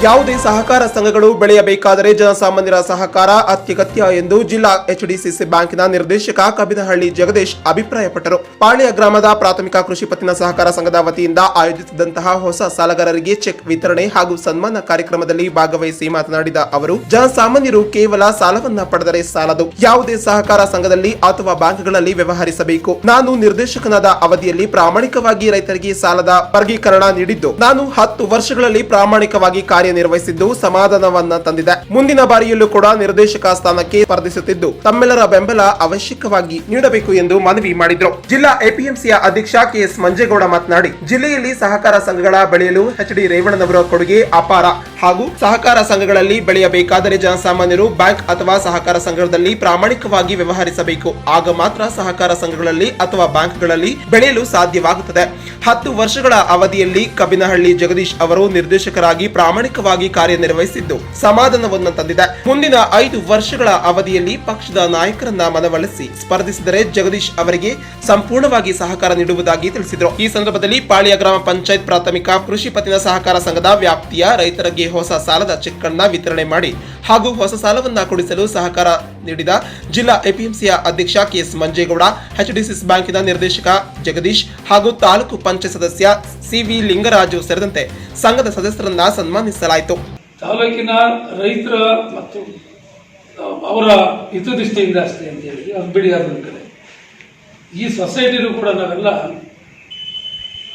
ಯಾವುದೇ ಸಹಕಾರ ಸಂಘಗಳು ಬೆಳೆಯಬೇಕಾದರೆ ಜನಸಾಮಾನ್ಯರ ಸಹಕಾರ ಅತ್ಯಗತ್ಯ ಎಂದು ಜಿಲ್ಲಾ ಎಚ್ಡಿಸಿಸಿ ಬ್ಯಾಂಕಿನ ನಿರ್ದೇಶಕ ಕಬಿನಹಳ್ಳಿ ಜಗದೀಶ್ ಅಭಿಪ್ರಾಯಪಟ್ಟರು. ಪಾಳ್ಯ ಗ್ರಾಮದ ಪ್ರಾಥಮಿಕ ಕೃಷಿ ಪತ್ತಿನ ಸಹಕಾರ ಸಂಘದ ವತಿಯಿಂದ ಆಯೋಜಿಸಿದಂತಹ ಹೊಸ ಸಾಲಗಾರರಿಗೆ ಚೆಕ್ ವಿತರಣೆ ಹಾಗೂ ಸನ್ಮಾನ ಕಾರ್ಯಕ್ರಮದಲ್ಲಿ ಭಾಗವಹಿಸಿ ಮಾತನಾಡಿದ ಅವರು, ಜನಸಾಮಾನ್ಯರು ಕೇವಲ ಸಾಲವನ್ನ ಪಡೆದರೆ ಸಾಲದು, ಯಾವುದೇ ಸಹಕಾರ ಸಂಘದಲ್ಲಿ ಅಥವಾ ಬ್ಯಾಂಕ್ಗಳಲ್ಲಿ ವ್ಯವಹರಿಸಬೇಕು. ನಾನು ನಿರ್ದೇಶಕನಾದ ಅವಧಿಯಲ್ಲಿ ಪ್ರಾಮಾಣಿಕವಾಗಿ ರೈತರಿಗೆ ಸಾಲದ ವರ್ಗೀಕರಣ ನೀಡಿದ್ದು, ನಾನು 10 ವರ್ಷಗಳಲ್ಲಿ ಪ್ರಾಮಾಣಿಕವಾಗಿ ಕಾರ್ಯನಿರ್ವಹಿಸಿದ್ದು ಸಮಾಧಾನವನ್ನ ತಂದಿದೆ. ಮುಂದಿನ ಬಾರಿಯಲ್ಲೂ ಕೂಡ ನಿರ್ದೇಶಕ ಸ್ಥಾನಕ್ಕೆ ಸ್ಪರ್ಧಿಸುತ್ತಿದ್ದು ತಮ್ಮೆಲ್ಲರ ಬೆಂಬಲ ಅವಶ್ಯಕವಾಗಿ ನೀಡಬೇಕು ಎಂದು ಮನವಿ ಮಾಡಿದರು. ಜಿಲ್ಲಾ ಎಪಿಎಂಸಿಯ ಅಧ್ಯಕ್ಷ ಕೆಎಸ್ ಮಂಜೇಗೌಡ ಮಾತನಾಡಿ, ಜಿಲ್ಲೆಯಲ್ಲಿ ಸಹಕಾರ ಸಂಘಗಳ ಬೆಳೆಯಲು ಎಚ್ಡಿ ರೇವಣ್ಣನವರ ಕೊಡುಗೆ ಅಪಾರ ಹಾಗೂ ಸಹಕಾರ ಸಂಘಗಳಲ್ಲಿ ಬೆಳೆಯಬೇಕಾದರೆ ಜನಸಾಮಾನ್ಯರು ಬ್ಯಾಂಕ್ ಅಥವಾ ಸಹಕಾರ ಸಂಘದಲ್ಲಿ ಪ್ರಾಮಾಣಿಕವಾಗಿ ವ್ಯವಹರಿಸಬೇಕು. ಆಗ ಮಾತ್ರ ಸಹಕಾರ ಸಂಘಗಳಲ್ಲಿ ಅಥವಾ ಬ್ಯಾಂಕ್ಗಳಲ್ಲಿ ಬೆಳೆಯಲು ಸಾಧ್ಯವಾಗುತ್ತದೆ. 10 ವರ್ಷಗಳ ಅವಧಿಯಲ್ಲಿ ಕಬಿನಹಳ್ಳಿ ಜಗದೀಶ್ ಅವರು ನಿರ್ದೇಶಕರಾಗಿ ಪ್ರಾಮಾಣಿಕವಾಗಿ ಕಾರ್ಯನಿರ್ವಹಿಸಿದ್ದು ಸಮಾಧಾನವನ್ನು ತಂದಿದೆ. ಮುಂದಿನ 5 ವರ್ಷಗಳ ಅವಧಿಯಲ್ಲಿ ಪಕ್ಷದ ನಾಯಕರನ್ನ ಮನವೊಲಿಸಿ ಸ್ಪರ್ಧಿಸಿದರೆ ಜಗದೀಶ್ ಅವರಿಗೆ ಸಂಪೂರ್ಣವಾಗಿ ಸಹಕಾರ ನೀಡುವುದಾಗಿ ತಿಳಿಸಿದರು. ಈ ಸಂದರ್ಭದಲ್ಲಿ ಪಾಳ್ಯ ಗ್ರಾಮ ಪಂಚಾಯತ್ ಪ್ರಾಥಮಿಕ ಕೃಷಿ ಪತ್ತಿನ ಸಹಕಾರ ಸಂಘದ ವ್ಯಾಪ್ತಿಯ ರೈತರಿಗೆ ಹೊಸ ಸಾಲದ ಚೆಕ್ ಅನ್ನ ವಿತರಣೆ ಮಾಡಿ ಹಾಗೂ ಹೊಸ ಸಾಲವನ್ನ ಕೊಡಿಸಲು ಸಹಕಾರ ನೀಡಿದ ಜಿಲ್ಲಾ ಎಪಿಎಂಸಿಯ ಅಧ್ಯಕ್ಷ ಕೆಎಸ್ ಮಂಜೇಗೌಡ, ಎಚ್ಡಿಸಿಸಿ ಬ್ಯಾಂಕಿನ ನಿರ್ದೇಶಕ ಜಗದೀಶ್ ಹಾಗೂ ತಾಲೂಕು ಪಂಚಾಯತ್ ಸದಸ್ಯ ಸಿವಿ ಲಿಂಗರಾಜು ಸೇರಿದಂತೆ ಸಂಘದ ಸದಸ್ಯರನ್ನ ಸನ್ಮಾನಿಸಲಾಯಿತು. ತಾಲೂಕಿನ ರೈತರ ಮತ್ತು ಅವರ ಹಿತದೃಷ್ಟಿಯಿಂದ ಅಷ್ಟೇ ಅಂತ ಹೇಳಿ ಅದು ಬಿಡಿ. ಅದೊಂದು ಕಡೆ ಈ ಸೊಸೈಟಿನೂ ಕೂಡ ನಾವೆಲ್ಲ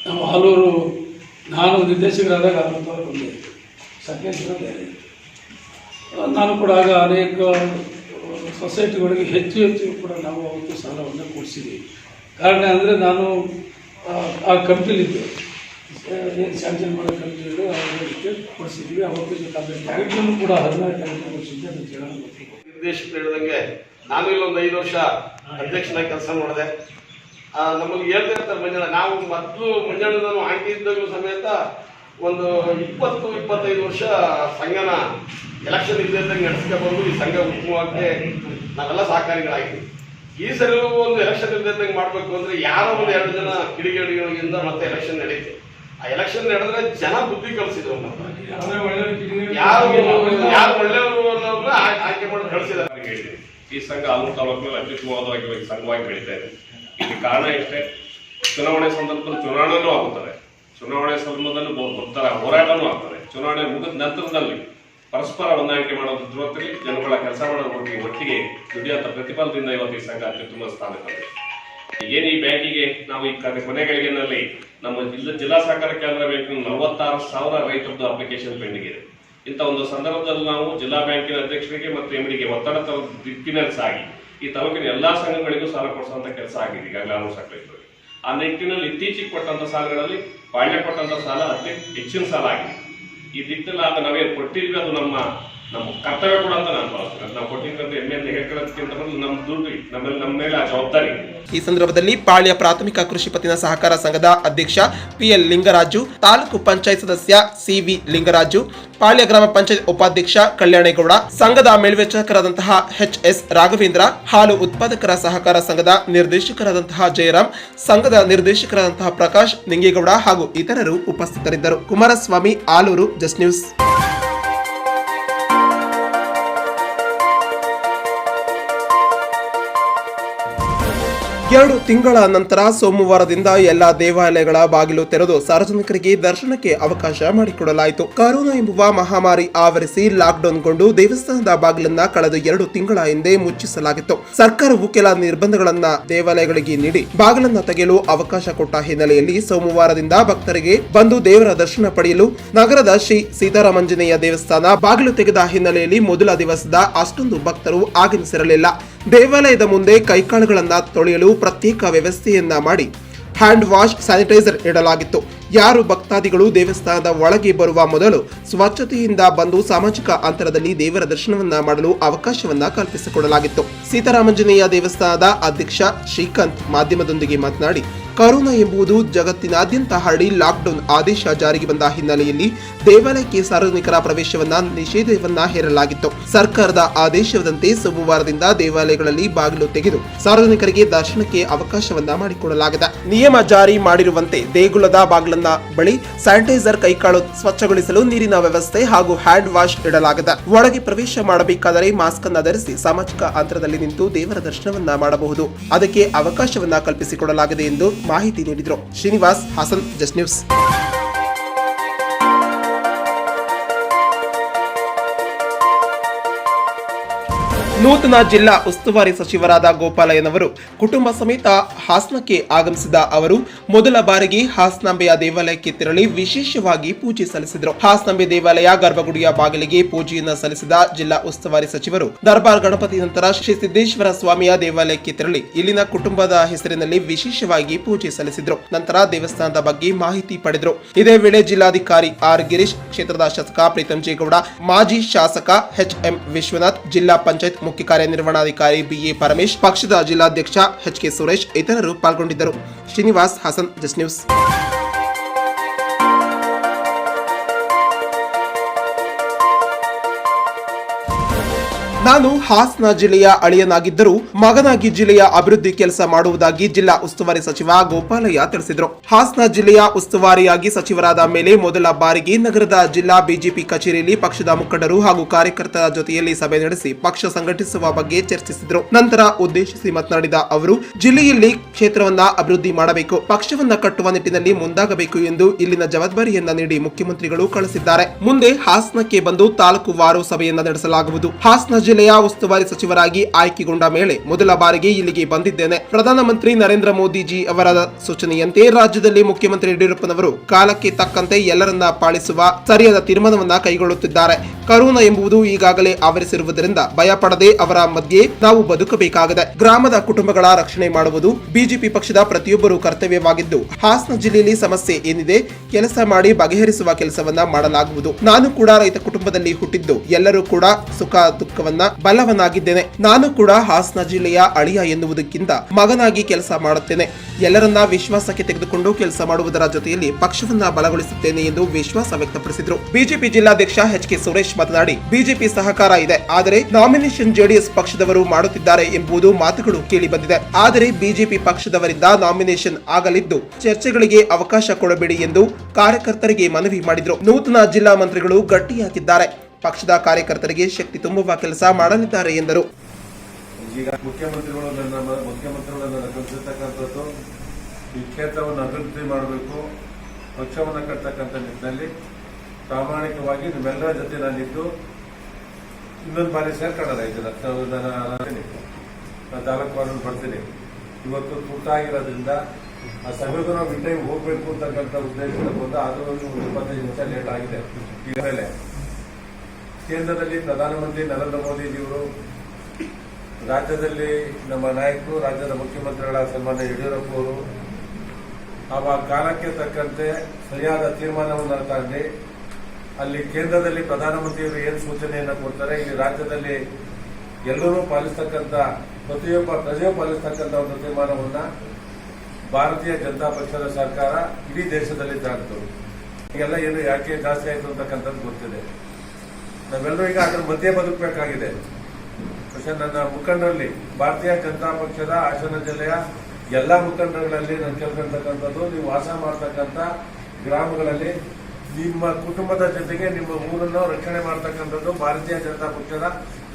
ನಮ್ಮ ಹಲವರು, ನಾನು ನಿರ್ದೇಶಕರಾದಾಗ ಒಂದು ಸೆಕ್ರೆಟರಿ, ನಾನು ಕೂಡ ಆಗ ಅನೇಕ ಸೊಸೈಟಿಗಳಿಗೆ ಹೆಚ್ಚು ಕೂಡ ನಾವು ಅವತ್ತು ಸಾಲವನ್ನು ಕೊಡಿಸಿದ್ದೀವಿ. ಕಾರಣ ಅಂದರೆ ನಾನು ಆ ಕಂಪ್ನಿಲಿದ್ದೆ, ಏನು ಸ್ಯಾಂಕ್ಷನ್ ಮಾಡೋ ಕಂಪ್ನಿಗಳು ಅವರಿಗೆ ಕೊಡಿಸಿದ್ವಿ. ಅವತ್ತು ಟ್ಯಾಕ್ಟ್ರನ್ನು ಕೂಡ 14 ಟ್ಯಾಕ್ಟ್ರ್ ಕೊಡಿಸಿದ್ದೆ ಅಂತ ಹೇಳೋದು. ನಿರ್ದೇಶಕರು ಹೇಳಿದಂಗೆ ನಾನು ಇಲ್ಲೊಂದು 5 ವರ್ಷ ಅಧ್ಯಕ್ಷನಾಗಿ ಕೆಲಸ ಮಾಡಿದೆ. ನಮಗೆ ಹೇಳ್ತಾ ಇರ್ತಾರೆ ಮಂಜಣ್ಣ, ನಾವು ಮೊದಲು ಮಂಜಣ್ಣನನ್ನು ಆಂಟಿ ಇದ್ದಾಗಲೂ ಸಮೇತ ಒಂದು 20-25 ವರ್ಷ ಸಂಘನ ಎಲೆಕ್ಷನ್ ಇದ್ದಂಗೆ ನಡೆಸ್ಕೊಂಡು ಈ ಸಂಘ ಉತ್ತಮವಾಗಿ ನಾವೆಲ್ಲ ಸಹಕಾರಿಗಳಾಗಿದ್ವಿ. ಈ ಸರಿ ಒಂದು ಎಲೆಕ್ಷನ್ ಇದ್ದಂಗೆ ಮಾಡಬೇಕು ಅಂದರೆ ಯಾರೋ ಒಂದು 2 ಜನ ಕಿಡಿಗೇಡಿಗಳಿಂದ ಮತ್ತೆ ಎಲೆಕ್ಷನ್ ನಡೀತು. ಆ ಎಲೆಕ್ಷನ್ ನಡೆದ್ರೆ ಜನ ಬುದ್ಧಿ ಕಲಿಸಿದ್ರು, ಯಾರು ಒಳ್ಳೆಯವರು ಅನ್ನೋದನ್ನ ಆಯ್ಕೆ ಮಾಡಿ ಕಳಿಸಿದ್ದಾರೆ. ಈ ಸಂಘ ಆಲೂರು ತಾಲೂಕಿನಲ್ಲಿ ಅತ್ಯುತ್ತಮವಾದವಾಗಿ ಸಂಘವಾಗಿ ಬೆಳೀತಾ ಇದೆ. ಇದಕ್ಕೆ ಕಾರಣ ಇಷ್ಟೇ, ಚುನಾವಣೆ ಸಂದರ್ಭದಲ್ಲಿ ಚುನಾವಣೆನೂ ಆಗುತ್ತದೆ, ಚುನಾವಣೆ ಸಂದರ್ಭದಲ್ಲಿ ಬರ್ತಾರೆ, ಹೋರಾಟನೂ ಆಗ್ತದೆ. ಚುನಾವಣೆ ಮುಗಿದ ನಂತರದಲ್ಲಿ ಪರಸ್ಪರ ಹೊಂದಾಣಿಕೆ ಮಾಡೋದ್ರ ಜೊತೆಗೆ ಜನಗಳ ಕೆಲಸ ಮಾಡೋದ್ರ ಒಟ್ಟಿಗೆ ದುಡಿಯಂತ ಪ್ರತಿಫಲದಿಂದ ಇವತ್ತು ಈ ಸಂಘ ಅತ್ಯುತ್ತಮ ಸ್ಥಾನಕ್ಕೆ. ಏನು ಈ ಬ್ಯಾಂಕಿಗೆ ನಾವು ಈ ಕೊನೆಗಳಿಗೆನಲ್ಲಿ ನಮ್ಮ ಜಿಲ್ಲಾ ಸಹಕಾರ ಕೇಂದ್ರ ಬ್ಯಾಂಕಿನ 46,000 ರೈತರದ್ದು ಅಪ್ಲಿಕೇಶನ್ ಪೆಂಡಿಂಗ್ ಇದೆ. ಇಂಥ ಒಂದು ಸಂದರ್ಭದಲ್ಲಿ ನಾವು ಜಿಲ್ಲಾ ಬ್ಯಾಂಕಿನ ಅಧ್ಯಕ್ಷರಿಗೆ ಮತ್ತು ಎಂಡಿಗೆ ಒತ್ತಡ ದಿಕ್ಕಿನಲ್ಲಿ ಸಾಗಿ ಈ ತಾಲೂಕಿನ ಎಲ್ಲಾ ಸಂಘಗಳಿಗೂ ಸಾಲ ಕೊಡಿಸುವಂತ ಕೆಲಸ ಆಗಿದೆ ಈಗಾಗಲೇ ಆಲೂರು ಸಕ್ರೇಟರಿಗೆ. ಆ ನಿಟ್ಟಿನಲ್ಲಿ ಇತ್ತೀಚೆಗೆ ಕೊಟ್ಟಂತ ಸಾಲಗಳಲ್ಲಿ ಪಾಳ್ಯ ಕೊಟ್ಟಂತ ಸಾಲ ಅತಿ ಹೆಚ್ಚಿನ ಸಾಲ ಆಗಿದೆ. ಈ ದಿಟ್ಟಿನಲ್ಲಿ ಆಗ ನಾವೇನು ಕೊಟ್ಟಿದ್ವಿ ಅದು ನಮ್ಮ ಕರ್ತವ್ಯ ಕೂಡ ಅಂತ ನಾನು ಭಾವಿಸ್ತೇನೆ. ನಾವು ಕೊಟ್ಟಿದ್ದಂತ ಹೆಮ್ಮೆಯಿಂದ ಹೇಳ್ಕೊಳ್ಳೋದಕ್ಕಿಂತ ಮೊದಲು ನಮ್ಮ ದುಡ್ಡು ನಮ್ಮ ಮೇಲೆ ಆ ಜವಾಬ್ದಾರಿ. ಈ ಸಂದರ್ಭದಲ್ಲಿ ಪಾಳ್ಯ ಪ್ರಾಥಮಿಕ ಕೃಷಿ ಪತ್ತಿನ ಸಹಕಾರ ಸಂಘದ ಅಧ್ಯಕ್ಷ ಪಿಎಲ್ ಲಿಂಗರಾಜು, ತಾಲೂಕು ಪಂಚಾಯತ್ ಸದಸ್ಯ ಸಿವಿ ಲಿಂಗರಾಜು, ಪಾಳ್ಯ ಗ್ರಾಮ ಪಂಚಾಯತ್ ಉಪಾಧ್ಯಕ್ಷ ಕಲ್ಯಾಣೇಗೌಡ, ಸಂಘದ ಮೇಲ್ವಿಚಾರಕರಾದಂತಹ ಎಚ್ಎಸ್ ರಾಘವೇಂದ್ರ, ಹಾಲು ಉತ್ಪಾದಕರ ಸಹಕಾರ ಸಂಘದ ನಿರ್ದೇಶಕರಾದಂತಹ ಜಯರಾಮ್, ಸಂಘದ ನಿರ್ದೇಶಕರಾದಂತಹ ಪ್ರಕಾಶ್ ನಿಂಗೇಗೌಡ ಹಾಗೂ ಇತರರು ಉಪಸ್ಥಿತರಿದ್ದರು. Kumaraswamy, Aluru, just news. 2 ತಿಂಗಳ ನಂತರ ಸೋಮವಾರದಿಂದ ಎಲ್ಲಾ ದೇವಾಲಯಗಳ ಬಾಗಿಲು ತೆರೆದು ಸಾರ್ವಜನಿಕರಿಗೆ ದರ್ಶನಕ್ಕೆ ಅವಕಾಶ ಮಾಡಿಕೊಡಲಾಯಿತು. ಕೊರೋನಾ ಎಂಬುವ ಮಹಾಮಾರಿ ಆವರಿಸಿ ಲಾಕ್ಡೌನ್ಗೊಂಡು ದೇವಸ್ಥಾನದ ಬಾಗಿಲನ್ನ ಕಳೆದ 2 ತಿಂಗಳ ಹಿಂದೆ ಮುಚ್ಚಿಸಲಾಗಿತ್ತು. ಸರ್ಕಾರವು ಕೆಲ ನಿರ್ಬಂಧಗಳನ್ನ ದೇವಾಲಯಗಳಿಗೆ ನೀಡಿ ಬಾಗಿಲನ್ನ ತೆಗೆಯಲು ಅವಕಾಶ ಕೊಟ್ಟ ಹಿನ್ನೆಲೆಯಲ್ಲಿ ಸೋಮವಾರದಿಂದ ಭಕ್ತರಿಗೆ ಬಂದು ದೇವರ ದರ್ಶನ ಪಡೆಯಲು ನಗರದ ಶ್ರೀ ಸೀತಾರಾಮಾಂಜನೇಯ ದೇವಸ್ಥಾನ ಬಾಗಿಲು ತೆಗೆದ ಹಿನ್ನೆಲೆಯಲ್ಲಿ ಮೊದಲ ದಿವಸದ ಅಷ್ಟೊಂದು ಭಕ್ತರು ಆಗಮಿಸಿರಲಿಲ್ಲ. ದೇವಾಲಯದ ಮುಂದೆ ಕೈಕಾಳುಗಳನ್ನ ತೊಳೆಯಲು ಪ್ರತ್ಯೇಕ ವ್ಯವಸ್ಥೆಯನ್ನ ಮಾಡಿ ಹ್ಯಾಂಡ್ ವಾಶ್, ಸ್ಯಾನಿಟೈಸರ್ ಇಡಲಾಗಿತ್ತು. ಯಾರು ಭಕ್ತಾದಿಗಳು ದೇವಸ್ಥಾನದ ಒಳಗೆ ಬರುವ ಮೊದಲು ಸ್ವಚ್ಛತೆಯಿಂದ ಬಂದು ಸಾಮಾಜಿಕ ಅಂತರದಲ್ಲಿ ದೇವರ ದರ್ಶನವನ್ನ ಮಾಡಲು ಅವಕಾಶವನ್ನ ಕಲ್ಪಿಸಿಕೊಡಲಾಗಿತ್ತು. ಸೀತಾರಾಮಾಂಜನೇಯ ದೇವಸ್ಥಾನದ ಅಧ್ಯಕ್ಷ ಶ್ರೀಕಾಂತ್ ಮಾಧ್ಯಮದೊಂದಿಗೆ ಮಾತನಾಡಿ, ಕೊರೋನಾ ಎಂಬುದು ಜಗತ್ತಿನಾದ್ಯಂತ ಹರಡಿ ಲಾಕ್ಡೌನ್ ಆದೇಶ ಜಾರಿಗೆ ಬಂದ ಹಿನ್ನೆಲೆಯಲ್ಲಿ ದೇವಾಲಯಕ್ಕೆ ಸಾರ್ವಜನಿಕರ ಪ್ರವೇಶವನ್ನ ನಿಷೇಧವನ್ನ ಹೇರಲಾಗಿತ್ತು. ಸರ್ಕಾರದ ಆದೇಶದಂತೆ ಸೋಮವಾರದಿಂದ ದೇವಾಲಯಗಳಲ್ಲಿ ಬಾಗಿಲು ತೆಗೆದು ಸಾರ್ವಜನಿಕರಿಗೆ ದರ್ಶನಕ್ಕೆ ಅವಕಾಶವನ್ನ ಮಾಡಿಕೊಡಲಾಗಿದೆ. ನಿಯಮ ಜಾರಿ ಮಾಡಿರುವಂತೆ ದೇಗುಲದ ಬಾಗಿಲನ್ನ ಬಳಿ ಸ್ಯಾನಿಟೈಸರ್, ಕೈಕಾಳು ಸ್ವಚ್ಛಗೊಳಿಸಲು ನೀರಿನ ವ್ಯವಸ್ಥೆ ಹಾಗೂ ಹ್ಯಾಂಡ್ ವಾಶ್ ಇಡಲಾಗಿದೆ. ಒಳಗೆ ಪ್ರವೇಶ ಮಾಡಬೇಕಾದರೆ ಮಾಸ್ಕ್ ಅನ್ನ ಧರಿಸಿ ಸಾಮಾಜಿಕ ಅಂತರದಲ್ಲಿ ನಿಂತು ದೇವರ ದರ್ಶನವನ್ನ ಮಾಡಬಹುದು. ಅದಕ್ಕೆ ಅವಕಾಶವನ್ನ ಕಲ್ಪಿಸಿಕೊಡಲಾಗಿದೆ ಎಂದು ಮಾಹಿತಿ ನೀಡಿದರು. Srinivas, Hassan, just news. ನೂತನ ಜಿಲ್ಲಾ ಉಸ್ತುವಾರಿ ಸಚಿವರಾದ ಗೋಪಾಲಯ್ಯನವರು ಕುಟುಂಬ ಸಮೇತ ಹಾಸನಕ್ಕೆ ಆಗಮಿಸಿದ ಅವರು ಮೊದಲ ಬಾರಿಗೆ ಹಾಸನಾಂಬೆಯ ದೇವಾಲಯಕ್ಕೆ ತೆರಳಿ ವಿಶೇಷವಾಗಿ ಪೂಜೆ ಸಲ್ಲಿಸಿದರು. ಹಾಸನಾಂಬೆ ದೇವಾಲಯ ಗರ್ಭಗುಡಿಯ ಬಾಗಿಲಿಗೆ ಪೂಜೆಯನ್ನು ಸಲ್ಲಿಸಿದ ಜಿಲ್ಲಾ ಉಸ್ತುವಾರಿ ಸಚಿವರು ದರ್ಬಾರ್ ಗಣಪತಿ ನಂತರ ಶ್ರೀ ಸಿದ್ದೇಶ್ವರ ಸ್ವಾಮಿಯ ದೇವಾಲಯಕ್ಕೆ ತೆರಳಿ ಇಲ್ಲಿನ ಕುಟುಂಬದ ಹೆಸರಿನಲ್ಲಿ ವಿಶೇಷವಾಗಿ ಪೂಜೆ ಸಲ್ಲಿಸಿದರು. ನಂತರ ದೇವಸ್ಥಾನದ ಬಗ್ಗೆ ಮಾಹಿತಿ ಪಡೆದರು. ಇದೇ ವೇಳೆ ಜಿಲ್ಲಾಧಿಕಾರಿ ಆರ್ ಗಿರೀಶ್, ಕ್ಷೇತ್ರದ ಶಾಸಕ ಪ್ರೀತಂ ಜೇಗೌಡ, ಮಾಜಿ ಶಾಸಕ ಎಚ್ಎಂ ವಿಶ್ವನಾಥ್, ಜಿಲ್ಲಾ ಪಂಚಾಯತ್ ಮುಖ್ಯ ಕಾರ್ಯನಿರ್ವಹಣಾಧಿಕಾರಿ ಬಿಎ ಪರಮೇಶ್, ಪಕ್ಷದ ಜಿಲ್ಲಾಧ್ಯಕ್ಷ ಎಚ್ಕೆ ಸುರೇಶ್ ಇತರರು ಪಾಲ್ಗೊಂಡಿದ್ದರು. Srinivas, Hassan, just news. ನಾನು ಹಾಸನ ಜಿಲ್ಲೆಯ ಅಳಿಯನಾಗಿದ್ದರೂ ಮಗನಾಗಿ ಜಿಲ್ಲೆಯ ಅಭಿವೃದ್ಧಿ ಕೆಲಸ ಮಾಡುವುದಾಗಿ ಜಿಲ್ಲಾ ಉಸ್ತುವಾರಿ ಸಚಿವ ಗೋಪಾಲಯ್ಯ ತಿಳಿಸಿದರು. ಹಾಸನ ಜಿಲ್ಲೆಯ ಉಸ್ತುವಾರಿಯಾಗಿ ಸಚಿವರಾದ ಮೇಲೆ ಮೊದಲ ಬಾರಿಗೆ ನಗರದ ಜಿಲ್ಲಾ ಬಿಜೆಪಿ ಕಚೇರಿಯಲ್ಲಿ ಪಕ್ಷದ ಮುಖಂಡರು ಹಾಗೂ ಕಾರ್ಯಕರ್ತರ ಜೊತೆಯಲ್ಲಿ ಸಭೆ ನಡೆಸಿ ಪಕ್ಷ ಸಂಘಟಿಸುವ ಬಗ್ಗೆ ಚರ್ಚಿಸಿದರು. ನಂತರ ಉದ್ದೇಶಿಸಿ ಮಾತನಾಡಿದ ಅವರು, ಜಿಲ್ಲೆಯಲ್ಲಿ ಕ್ಷೇತ್ರವನ್ನ ಅಭಿವೃದ್ಧಿ ಮಾಡಬೇಕು, ಪಕ್ಷವನ್ನ ಕಟ್ಟುವ ನಿಟ್ಟಿನಲ್ಲಿ ಮುಂದಾಗಬೇಕು ಎಂದು ಇಲ್ಲಿನ ಜವಾಬ್ದಾರಿಯನ್ನ ನೀಡಿ ಮುಖ್ಯಮಂತ್ರಿಗಳು ಕಳಿಸಿದ್ದಾರೆ. ಮುಂದೆ ಹಾಸನಕ್ಕೆ ಬಂದು ತಾಲೂಕು ವಾರು ಸಭೆಯನ್ನ ನಡೆಸಲಾಗುವುದು. ಹಾಸನ ಜಿಲ್ಲೆಯ ಉಸ್ತುವಾರಿ ಸಚಿವರಾಗಿ ಆಯ್ಕೆಗೊಂಡ ಮೇಲೆ ಮೊದಲ ಬಾರಿಗೆ ಇಲ್ಲಿಗೆ ಬಂದಿದ್ದೇನೆ. ಪ್ರಧಾನಮಂತ್ರಿ ನರೇಂದ್ರ ಮೋದಿಜಿ ಅವರ ಸೂಚನೆಯಂತೆ ರಾಜ್ಯದಲ್ಲಿ ಮುಖ್ಯಮಂತ್ರಿ ಯಡಿಯೂರಪ್ಪನವರು ಕಾಲಕ್ಕೆ ತಕ್ಕಂತೆ ಎಲ್ಲರನ್ನ ಪಾಲಿಸುವ ಸರಿಯಾದ ತೀರ್ಮಾನವನ್ನ ಕೈಗೊಳ್ಳುತ್ತಿದ್ದಾರೆ. ಕರೋನಾ ಎಂಬುದು ಈಗಾಗಲೇ ಆವರಿಸಿರುವುದರಿಂದ ಭಯ ಪಡದೆ ಅವರ ಮಧ್ಯೆ ನಾವು ಬದುಕಬೇಕಾಗಿದೆ. ಗ್ರಾಮದ ಕುಟುಂಬಗಳ ರಕ್ಷಣೆ ಮಾಡುವುದು ಬಿಜೆಪಿ ಪಕ್ಷದ ಪ್ರತಿಯೊಬ್ಬರು ಕರ್ತವ್ಯವಾಗಿದ್ದು, ಹಾಸನ ಜಿಲ್ಲೆಯಲ್ಲಿ ಸಮಸ್ಯೆ ಏನಿದೆ ಕೆಲಸ ಮಾಡಿ ಬಗೆಹರಿಸುವ ಕೆಲಸವನ್ನ ಮಾಡಲಾಗುವುದು. ನಾನು ಕೂಡ ರೈತ ಕುಟುಂಬದಲ್ಲಿ ಹುಟ್ಟಿದ್ದು, ಎಲ್ಲರೂ ಕೂಡ ಸುಖ ದುಃಖವನ್ನ ಬಲ್ಲವನಾಗಿದ್ದೇನೆ. ನಾನು ಕೂಡ ಹಾಸನ ಜಿಲ್ಲೆಯ ಅಳಿಯ ಎನ್ನುವುದಕ್ಕಿಂತ ಮಗನಾಗಿ ಕೆಲಸ ಮಾಡುತ್ತೇನೆ. ಎಲ್ಲರನ್ನ ವಿಶ್ವಾಸಕ್ಕೆ ತೆಗೆದುಕೊಂಡು ಕೆಲಸ ಮಾಡುವುದರ ಜೊತೆಯಲ್ಲಿ ಪಕ್ಷವನ್ನ ಬಲಗೊಳಿಸುತ್ತೇನೆ ಎಂದು ವಿಶ್ವಾಸ ವ್ಯಕ್ತಪಡಿಸಿದರು. ಬಿಜೆಪಿ ಜಿಲ್ಲಾಧ್ಯಕ್ಷ ಎಚ್.ಕೆ. ಸುರೇಶ್ ಮಾತನಾಡಿ, ಬಿಜೆಪಿ ಸಹಕಾರ ಇದೆ, ಆದರೆ ನಾಮಿನೇಷನ್ ಜೆಡಿಎಸ್ ಪಕ್ಷದವರು ಮಾಡುತ್ತಿದ್ದಾರೆ ಎಂಬುದು ಮಾತುಗಳು ಕೇಳಿ ಬಂದಿದೆ. ಆದರೆ ಬಿಜೆಪಿ ಪಕ್ಷದವರಿಂದ ನಾಮಿನೇಷನ್ ಆಗಲಿದ್ದು ಚರ್ಚೆಗಳಿಗೆ ಅವಕಾಶ ಕೊಡಬೇಡಿ ಎಂದು ಕಾರ್ಯಕರ್ತರಿಗೆ ಮನವಿ ಮಾಡಿದರು. ನೂತನ ಜಿಲ್ಲಾ ಮಂತ್ರಿಗಳು ಗಟ್ಟಿಯಾಗಿದ್ದಾರೆ. ಪಕ್ಷದ ಕಾರ್ಯಕರ್ತರಿಗೆ ಶಕ್ತಿ ತುಂಬುವ ಕೆಲಸ ಮಾಡಲಿದ್ದಾರೆ ಎಂದರು. ಈಗ ಮುಖ್ಯಮಂತ್ರಿಗಳು ನನ್ನ ಕಲಿಸಿರ್ತಕ್ಕಂಥದ್ದು ಈ ಕ್ಷೇತ್ರವನ್ನು ಅಭಿವೃದ್ಧಿ ಮಾಡಬೇಕು, ಪಕ್ಷವನ್ನು ಕಟ್ಟತಕ್ಕಂಥ ನಿಟ್ಟಿನಲ್ಲಿ ಪ್ರಾಮಾಣಿಕವಾಗಿ ನಿಮ್ಮೆಲ್ಲರ ಜೊತೆ ನಾನಿದ್ದು ಇನ್ನೊಂದು ಬಾರಿ ಸೇರ್ಕೊಳ್ಳೋಣ. ಇದನ್ನ ನಾನು ತಾಲೂಕು ಬರ್ತೀನಿ. ಇವತ್ತು ತುರ್ತಾಗಿರೋದ್ರಿಂದ ಆ ಸಭೆಗೂ ನಾವು ಇನ್ ಟೈಮ್ ಹೋಗ್ಬೇಕು ಅಂತಕ್ಕಂಥ ಉದ್ದೇಶದಿಂದ ಬಂದು ಆದರೂ 25 ನಿಮಿಷ ಲೇಟ್ ಆಗಿದೆ. ಈಗಾಗಲೇ ಕೇಂದ್ರದಲ್ಲಿ ಪ್ರಧಾನಮಂತ್ರಿ ನರೇಂದ್ರ ಮೋದಿಜಿಯವರು, ರಾಜ್ಯದಲ್ಲಿ ನಮ್ಮ ನಾಯಕರು, ರಾಜ್ಯದ ಮುಖ್ಯಮಂತ್ರಿಗಳ ಸನ್ಮಾನ್ಯ ಯಡಿಯೂರಪ್ಪ ಅವರು ಆ ಕಾಲಕ್ಕೆ ತಕ್ಕಂತೆ ಸರಿಯಾದ ತೀರ್ಮಾನವನ್ನು ತಗೊಂಡು ಅಲ್ಲಿ ಕೇಂದ್ರದಲ್ಲಿ ಪ್ರಧಾನಮಂತ್ರಿಯವರು ಏನು ಸೂಚನೆಯನ್ನು ಕೊಡ್ತಾರೆ, ಇಲ್ಲಿ ರಾಜ್ಯದಲ್ಲಿ ಎಲ್ಲರೂ ಪಾಲಿಸ್ತಕ್ಕಂಥ ಪ್ರತಿಯೊಬ್ಬ ಪ್ರಜೆಯೂ ಪಾಲಿಸ್ತಕ್ಕಂಥ ಒಂದು ತೀರ್ಮಾನವನ್ನ ಭಾರತೀಯ ಜನತಾ ಪಕ್ಷದ ಸರ್ಕಾರ ಇಡೀ ದೇಶದಲ್ಲಿ ತಗೊಂಡು ಈಗೆಲ್ಲ ಏನು ಯಾಕೆ ಜಾಸ್ತಿ ಆಯಿತು ಅಂತಕ್ಕಂಥದ್ದು ಗೊತ್ತಿದೆ. ನಾವೆಲ್ಲರೂ ಈಗ ಅದರ ಮಧ್ಯೆ ಬದುಕಬೇಕಾಗಿದೆ. പക്ഷെ ನನ್ನ ಮುಖಂಡರಲ್ಲಿ ಭಾರತೀಯ ಜನತಾ ಪಕ್ಷದ ಹಾಸನ ಜಿಲ್ಲೆಯ ಎಲ್ಲಾ ಮುಖಂಡರುಗಳಲ್ಲಿ ನಾನು ಕೇಳ್ಕೊಳ್ತಕ್ಕಂಥದ್ದು, ನೀವು ವಾಸ ಮಾಡ್ತಕ್ಕಂಥ ಗ್ರಾಮಗಳಲ್ಲಿ ನಿಮ್ಮ ಕುಟುಂಬದ ಜೊತೆಗೆ ನಿಮ್ಮ ಊರನ್ನು ರಕ್ಷಣೆ ಮಾಡ್ತಕ್ಕಂಥದ್ದು ಭಾರತೀಯ ಜನತಾ ಪಕ್ಷದ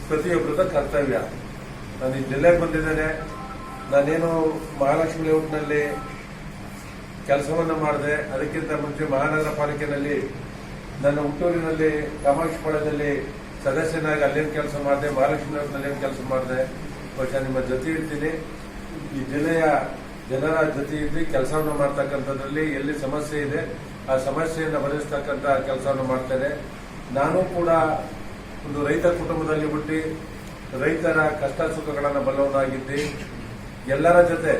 ಪ್ರತಿಯೊಬ್ಬರದ ಕರ್ತವ್ಯ. ನಾನು ಈ ಜಿಲ್ಲೆಗೆ ಬಂದಿದ್ದೇನೆ. ನಾನೇನು ಮಹಾಲಕ್ಷ್ಮಿ ಲೇಔಟ್ನಲ್ಲಿ ಕೆಲಸವನ್ನು ಮಾಡಿದೆ. ಅದಕ್ಕಿಂತ ಮುಂಚೆ ಮಹಾನಗರ ಪಾಲಿಕೆಯಲ್ಲಿ ನನ್ನ ಹುಟ್ಟೂರಿನಲ್ಲಿ ಕಾಮಾಕ್ಷಿಪಾಳ್ಯದಲ್ಲಿ ಸದಸ್ಯನಾಗಿ ಅಲ್ಲೇನು ಕೆಲಸ ಮಾಡಿದೆ, ಮಹಾಲಕ್ಷ್ಮಿ ಲೇಔಟ್ನಲ್ಲಿ ಏನು ಕೆಲಸ ಮಾಡಿದೆ. ಬಹುಶಃ ನಿಮ್ಮ ಜೊತೆ ಇರ್ತೀನಿ. ಈ ಜಿಲ್ಲೆಯ ಜನರ ಜೊತೆ ಇದ್ದು ಕೆಲಸವನ್ನು ಮಾಡ್ತಕ್ಕಂಥದ್ರಲ್ಲಿ ಎಲ್ಲಿ ಸಮಸ್ಯೆ ಇದೆ ಆ ಸಮಸ್ಯೆಯನ್ನು ಬರೆಸ್ತಕ್ಕಂಥ ಕೆಲಸವನ್ನು ಮಾಡ್ತೇನೆ. ನಾನು ಕೂಡ ಒಂದು ರೈತ ಕುಟುಂಬದಲ್ಲಿ ಹುಟ್ಟಿ ರೈತರ ಕಷ್ಟ ಸುಖಗಳನ್ನು ಬಲ್ಲವನಾಗಿದ್ದೆ. ಎಲ್ಲರ ಜೊತೆ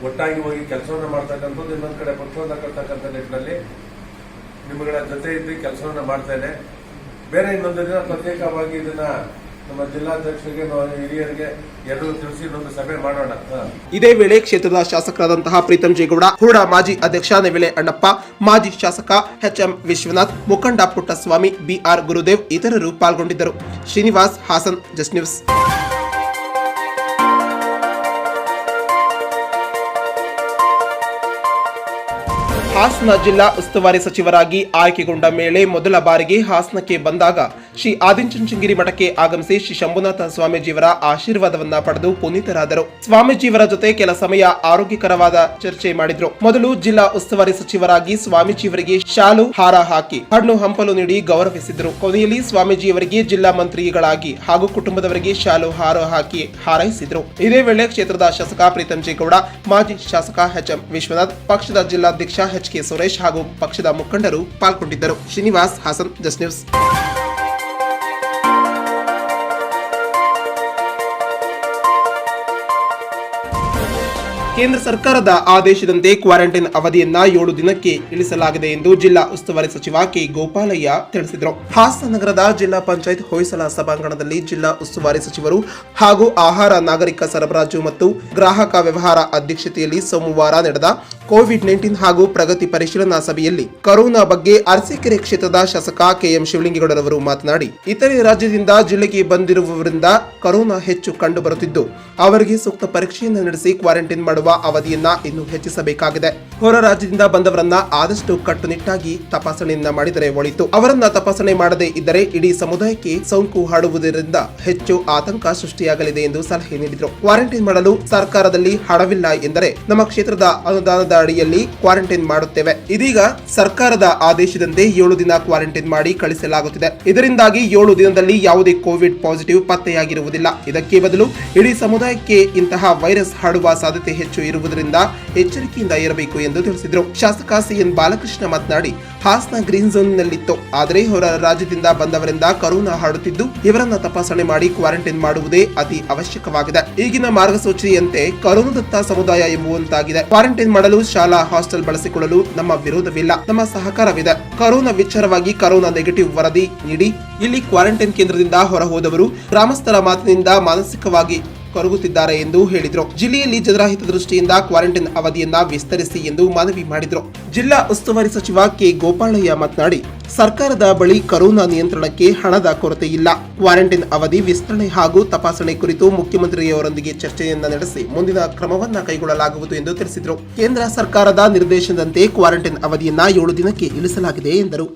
ಒಟ್ಟಾಗಿ ಹೋಗಿ ಕೆಲಸವನ್ನು ಮಾಡ್ತಕ್ಕಂಥದ್ದು, ಇನ್ನೊಂದು ಕಡೆ ಪಕ್ಷವನ್ನು ಕಟ್ಟತಕ್ಕಂಥ ನಿಟ್ಟಿನಲ್ಲಿ ನಿಮ್ಮಗಳ ಜೊತೆ ಇದ್ದು ಕೆಲಸವನ್ನು ಮಾಡ್ತೇನೆ. ಬೇರೆ ಇನ್ನೊಂದು ದಿನ ಪ್ರತ್ಯೇಕವಾಗಿ ಇದನ್ನ ನಮ್ಮ ಜಿಲ್ಲಾಧ್ಯಕ್ಷರಿಗೆ ಹಿರಿಯರಿಗೆ ಎಲ್ಲರೂ ತಿಳಿಸಿ ಇನ್ನೊಂದು ಸಭೆ ಮಾಡೋಣ. ಇದೇ ವೇಳೆ ಕ್ಷೇತ್ರದ ಶಾಸಕರಾದಂತಹ ಪ್ರೀತಂ ಜೇಗೌಡ, ಹುರುಡ ಮಾಜಿ ಅಧ್ಯಕ್ಷ ನೆವಿಲೆ ಅಣ್ಣಪ್ಪ, ಮಾಜಿ ಶಾಸಕ ಎಚ್.ಎಂ. ವಿಶ್ವನಾಥ್, ಮುಖಂಡ ಪುಟ್ಟಸ್ವಾಮಿ, ಬಿಆರ್ ಗುರುದೇವ್ ಇತರರು ಪಾಲ್ಗೊಂಡಿದ್ದರು. Srinivas, Hassan, just News. ಹಾಸನ ಜಿಲ್ಲಾ ಉಸ್ತುವಾರಿ ಸಚಿವರಾಗಿ ಆಯ್ಕೆಗೊಂಡ ಮೇಲೆ ಮೊದಲ ಬಾರಿಗೆ ಹಾಸನಕ್ಕೆ ಬಂದಾಗ ಶ್ರೀ ಆದಿಚುಂಚನಗಿರಿ ಮಠಕ್ಕೆ ಆಗಮಿಸಿ ಶ್ರೀ ಶಂಭುನಾಥ ಸ್ವಾಮೀಜಿಯವರ ಆಶೀರ್ವಾದವನ್ನ ಪಡೆದು ಪುನೀತರಾದರು. ಸ್ವಾಮೀಜಿಯವರ ಜೊತೆ ಕೆಲ ಸಮಯ ಆರೋಗ್ಯಕರವಾದ ಚರ್ಚೆ ಮಾಡಿದ್ರು. ಮೊದಲು ಜಿಲ್ಲಾ ಉಸ್ತುವಾರಿ ಸಚಿವರಾಗಿ ಸ್ವಾಮೀಜಿಯವರಿಗೆ ಶಾಲು ಹಾರ ಹಾಕಿ ಹಣ್ಣು ಹಂಪಲು ನೀಡಿ ಗೌರವಿಸಿದ್ರು. ಕೊನೆಯಲ್ಲಿ ಸ್ವಾಮೀಜಿಯವರಿಗೆ ಜಿಲ್ಲಾ ಮಂತ್ರಿಗಳಾಗಿ ಹಾಗೂ ಕುಟುಂಬದವರಿಗೆ ಶಾಲು ಹಾರ ಹಾಕಿ ಹಾರೈಸಿದ್ರು. ಇದೇ ವೇಳೆ ಕ್ಷೇತ್ರದ ಶಾಸಕ ಪ್ರೀತಂ ಜೇಗೌಡ, ಮಾಜಿ ಶಾಸಕ ಎಚ್.ಎಂ. ವಿಶ್ವನಾಥ್, ಪಕ್ಷದ ಜಿಲ್ಲಾಧ್ಯಕ್ಷ ಎಚ್.ಕೆ. ಸುರೇಶ್ ಹಾಗೂ ಪಕ್ಷದ ಮುಖಂಡರು ಪಾಲ್ಗೊಂಡಿದ್ದರು. Srinivas, Hassan, just news. ಕೇಂದ್ರ ಸರ್ಕಾರದ ಆದೇಶದಂತೆ ಕ್ವಾರಂಟೈನ್ ಅವಧಿಯನ್ನ 7 ದಿನಕ್ಕೆ ಇಳಿಸಲಾಗಿದೆ ಎಂದು ಜಿಲ್ಲಾ ಉಸ್ತುವಾರಿ ಸಚಿವ ಕೆ ಗೋಪಾಲಯ್ಯ ತಿಳಿಸಿದರು. ಹಾಸನ ನಗರದ ಜಿಲ್ಲಾ ಪಂಚಾಯತ್ ಹೊಯ್ಸಳ ಸಭಾಂಗಣದಲ್ಲಿ ಜಿಲ್ಲಾ ಉಸ್ತುವಾರಿ ಸಚಿವರು ಹಾಗೂ ಆಹಾರ, ನಾಗರಿಕ ಸರಬರಾಜು ಮತ್ತು ಗ್ರಾಹಕ ವ್ಯವಹಾರ ಅಧ್ಯಕ್ಷತೆಯಲ್ಲಿ ಸೋಮವಾರ ನಡೆದ ಕೋವಿಡ್-19 ಹಾಗೂ ಪ್ರಗತಿ ಪರಿಶೀಲನಾ ಸಭೆಯಲ್ಲಿ ಕೊರೋನಾ ಬಗ್ಗೆ ಅರಸೀಕೆರೆ ಕ್ಷೇತ್ರದ ಶಾಸಕ ಕೆಎಂ ಶಿವಲಿಂಗೇಗೌಡರವರು ಮಾತನಾಡಿ, ಇತರೆ ರಾಜ್ಯದಿಂದ ಜಿಲ್ಲೆಗೆ ಬಂದಿರುವವರಿಂದ ಕೊರೋನಾ ಹೆಚ್ಚು ಕಂಡು ಬರುತ್ತಿದ್ದು ಅವರಿಗೆ ಸೂಕ್ತ ಪರೀಕ್ಷೆಯನ್ನು ನಡೆಸಿ ಕ್ವಾರಂಟೈನ್ ಮಾಡುವ ಅವಧಿಯನ್ನ ಇನ್ನೂ ಹೆಚ್ಚಿಸಬೇಕಾಗಿದೆ. ಹೊರ ರಾಜ್ಯದಿಂದ ಬಂದವರನ್ನ ಆದಷ್ಟು ಕಟ್ಟುನಿಟ್ಟಾಗಿ ತಪಾಸಣೆಯನ್ನ ಮಾಡಿದರೆ ಒಳಿತು. ಅವರನ್ನ ತಪಾಸಣೆ ಮಾಡದೇ ಇದ್ದರೆ ಇಡೀ ಸಮುದಾಯಕ್ಕೆ ಸೋಂಕು ಹರಡುವುದರಿಂದ ಹೆಚ್ಚು ಆತಂಕ ಸೃಷ್ಟಿಯಾಗಲಿದೆ ಎಂದು ಸಲಹೆ ನೀಡಿದರು. ಕ್ವಾರಂಟೈನ್ ಮಾಡಲು ಸರ್ಕಾರದಲ್ಲಿ ಹಣವಿಲ್ಲ ಎಂದರೆ ನಮ್ಮ ಕ್ಷೇತ್ರದ ಅನುದಾನದ ಅಡಿಯಲ್ಲಿ ಕ್ವಾರಂಟೈನ್ ಮಾಡುತ್ತೇವೆ. ಇದೀಗ ಸರ್ಕಾರದ ಆದೇಶದಂತೆ 7 ದಿನ ಕ್ವಾರಂಟೈನ್ ಮಾಡಿ ಕಳಿಸಲಾಗುತ್ತಿದೆ. ಇದರಿಂದಾಗಿ 7 ದಿನದಲ್ಲಿ ಯಾವುದೇ ಕೋವಿಡ್ ಪಾಸಿಟಿವ್ ಪತ್ತೆಯಾಗಿರುವುದಿಲ್ಲ. ಇದಕ್ಕೆ ಬದಲು ಇಡೀ ಸಮುದಾಯಕ್ಕೆ ಇಂತಹ ವೈರಸ್ ಹರಡುವ ಸಾಧ್ಯತೆ ಹೆಚ್ಚು ಇರುವುದರಿಂದ ಎಚ್ಚರಿಕೆಯಿಂದ ಇರಬೇಕು ಎಂದು ತಿಳಿಸಿದರು. ಶಾಸಕ ಸಿಎನ್ ಬಾಲಕೃಷ್ಣ ಮಾತನಾಡಿ, ಹಾಸನ ಗ್ರೀನ್ ಝೋನ್ನಲ್ಲಿತ್ತು. ಆದರೆ ಹೊರ ರಾಜ್ಯದಿಂದ ಬಂದವರಿಂದ ಕೊರೋನಾ ಹರಡುತ್ತಿದ್ದು ಇವರನ್ನ ತಪಾಸಣೆ ಮಾಡಿ ಕ್ವಾರಂಟೈನ್ ಮಾಡುವುದೇ ಅತಿ ಅವಶ್ಯಕವಾಗಿದೆ. ಈಗಿನ ಮಾರ್ಗಸೂಚಿಯಂತೆ ಕೊರೋನಾದತ್ತ ಸಮುದಾಯ ಎಂಬುವಂತಾಗಿದೆ. ಕ್ವಾರಂಟೈನ್ ಮಾಡಲು ಶಾಲಾ ಹಾಸ್ಟೆಲ್ ಬಳಸಿಕೊಳ್ಳಲು ನಮ್ಮ ವಿರೋಧವಿಲ್ಲ, ನಮ್ಮ ಸಹಕಾರವಿದೆ. ಕೊರೋನಾ ವಿಚಾರವಾಗಿ ಕೊರೋನಾ ನೆಗೆಟಿವ್ ವರದಿ ನೀಡಿ ಇಲ್ಲಿ ಕ್ವಾರಂಟೈನ್ ಕೇಂದ್ರದಿಂದ ಹೊರ ಹೋದವರು ಗ್ರಾಮಸ್ಥರ ಮಾತಿನಿಂದ ಮಾನಸಿಕವಾಗಿ ಕೊರಗುತ್ತಿದ್ದಾರೆ ಎಂದು ಹೇಳಿದರು. ಜಿಲ್ಲೆಯಲ್ಲಿ ಜನರ ಹಿತದೃಷ್ಟಿಯಿಂದ ಕ್ವಾರಂಟೈನ್ ಅವಧಿಯನ್ನ ವಿಸ್ತರಿಸಿ ಎಂದು ಮನವಿ ಮಾಡಿದರು. ಜಿಲ್ಲಾ ಉಸ್ತುವಾರಿ ಸಚಿವ ಕೆ ಗೋಪಾಲಯ್ಯ ಮಾತನಾಡಿ, ಸರ್ಕಾರದ ಬಳಿ ಕೊರೋನಾ ನಿಯಂತ್ರಣಕ್ಕೆ ಹಣದ ಕೊರತೆ ಇಲ್ಲ. ಕ್ವಾರಂಟೈನ್ ಅವಧಿ ವಿಸ್ತರಣೆ ಹಾಗೂ ತಪಾಸಣೆ ಕುರಿತು ಮುಖ್ಯಮಂತ್ರಿಯವರೊಂದಿಗೆ ಚರ್ಚೆಯನ್ನ ನಡೆಸಿ ಮುಂದಿನ ಕ್ರಮವನ್ನ ಕೈಗೊಳ್ಳಲಾಗುವುದು ಎಂದು ತಿಳಿಸಿದರು. ಕೇಂದ್ರ ಸರ್ಕಾರದ ನಿರ್ದೇಶನದಂತೆ ಕ್ವಾರಂಟೈನ್ ಅವಧಿಯನ್ನ 7 ದಿನಕ್ಕೆ ಇಳಿಸಲಾಗಿದೆ ಎಂದರು.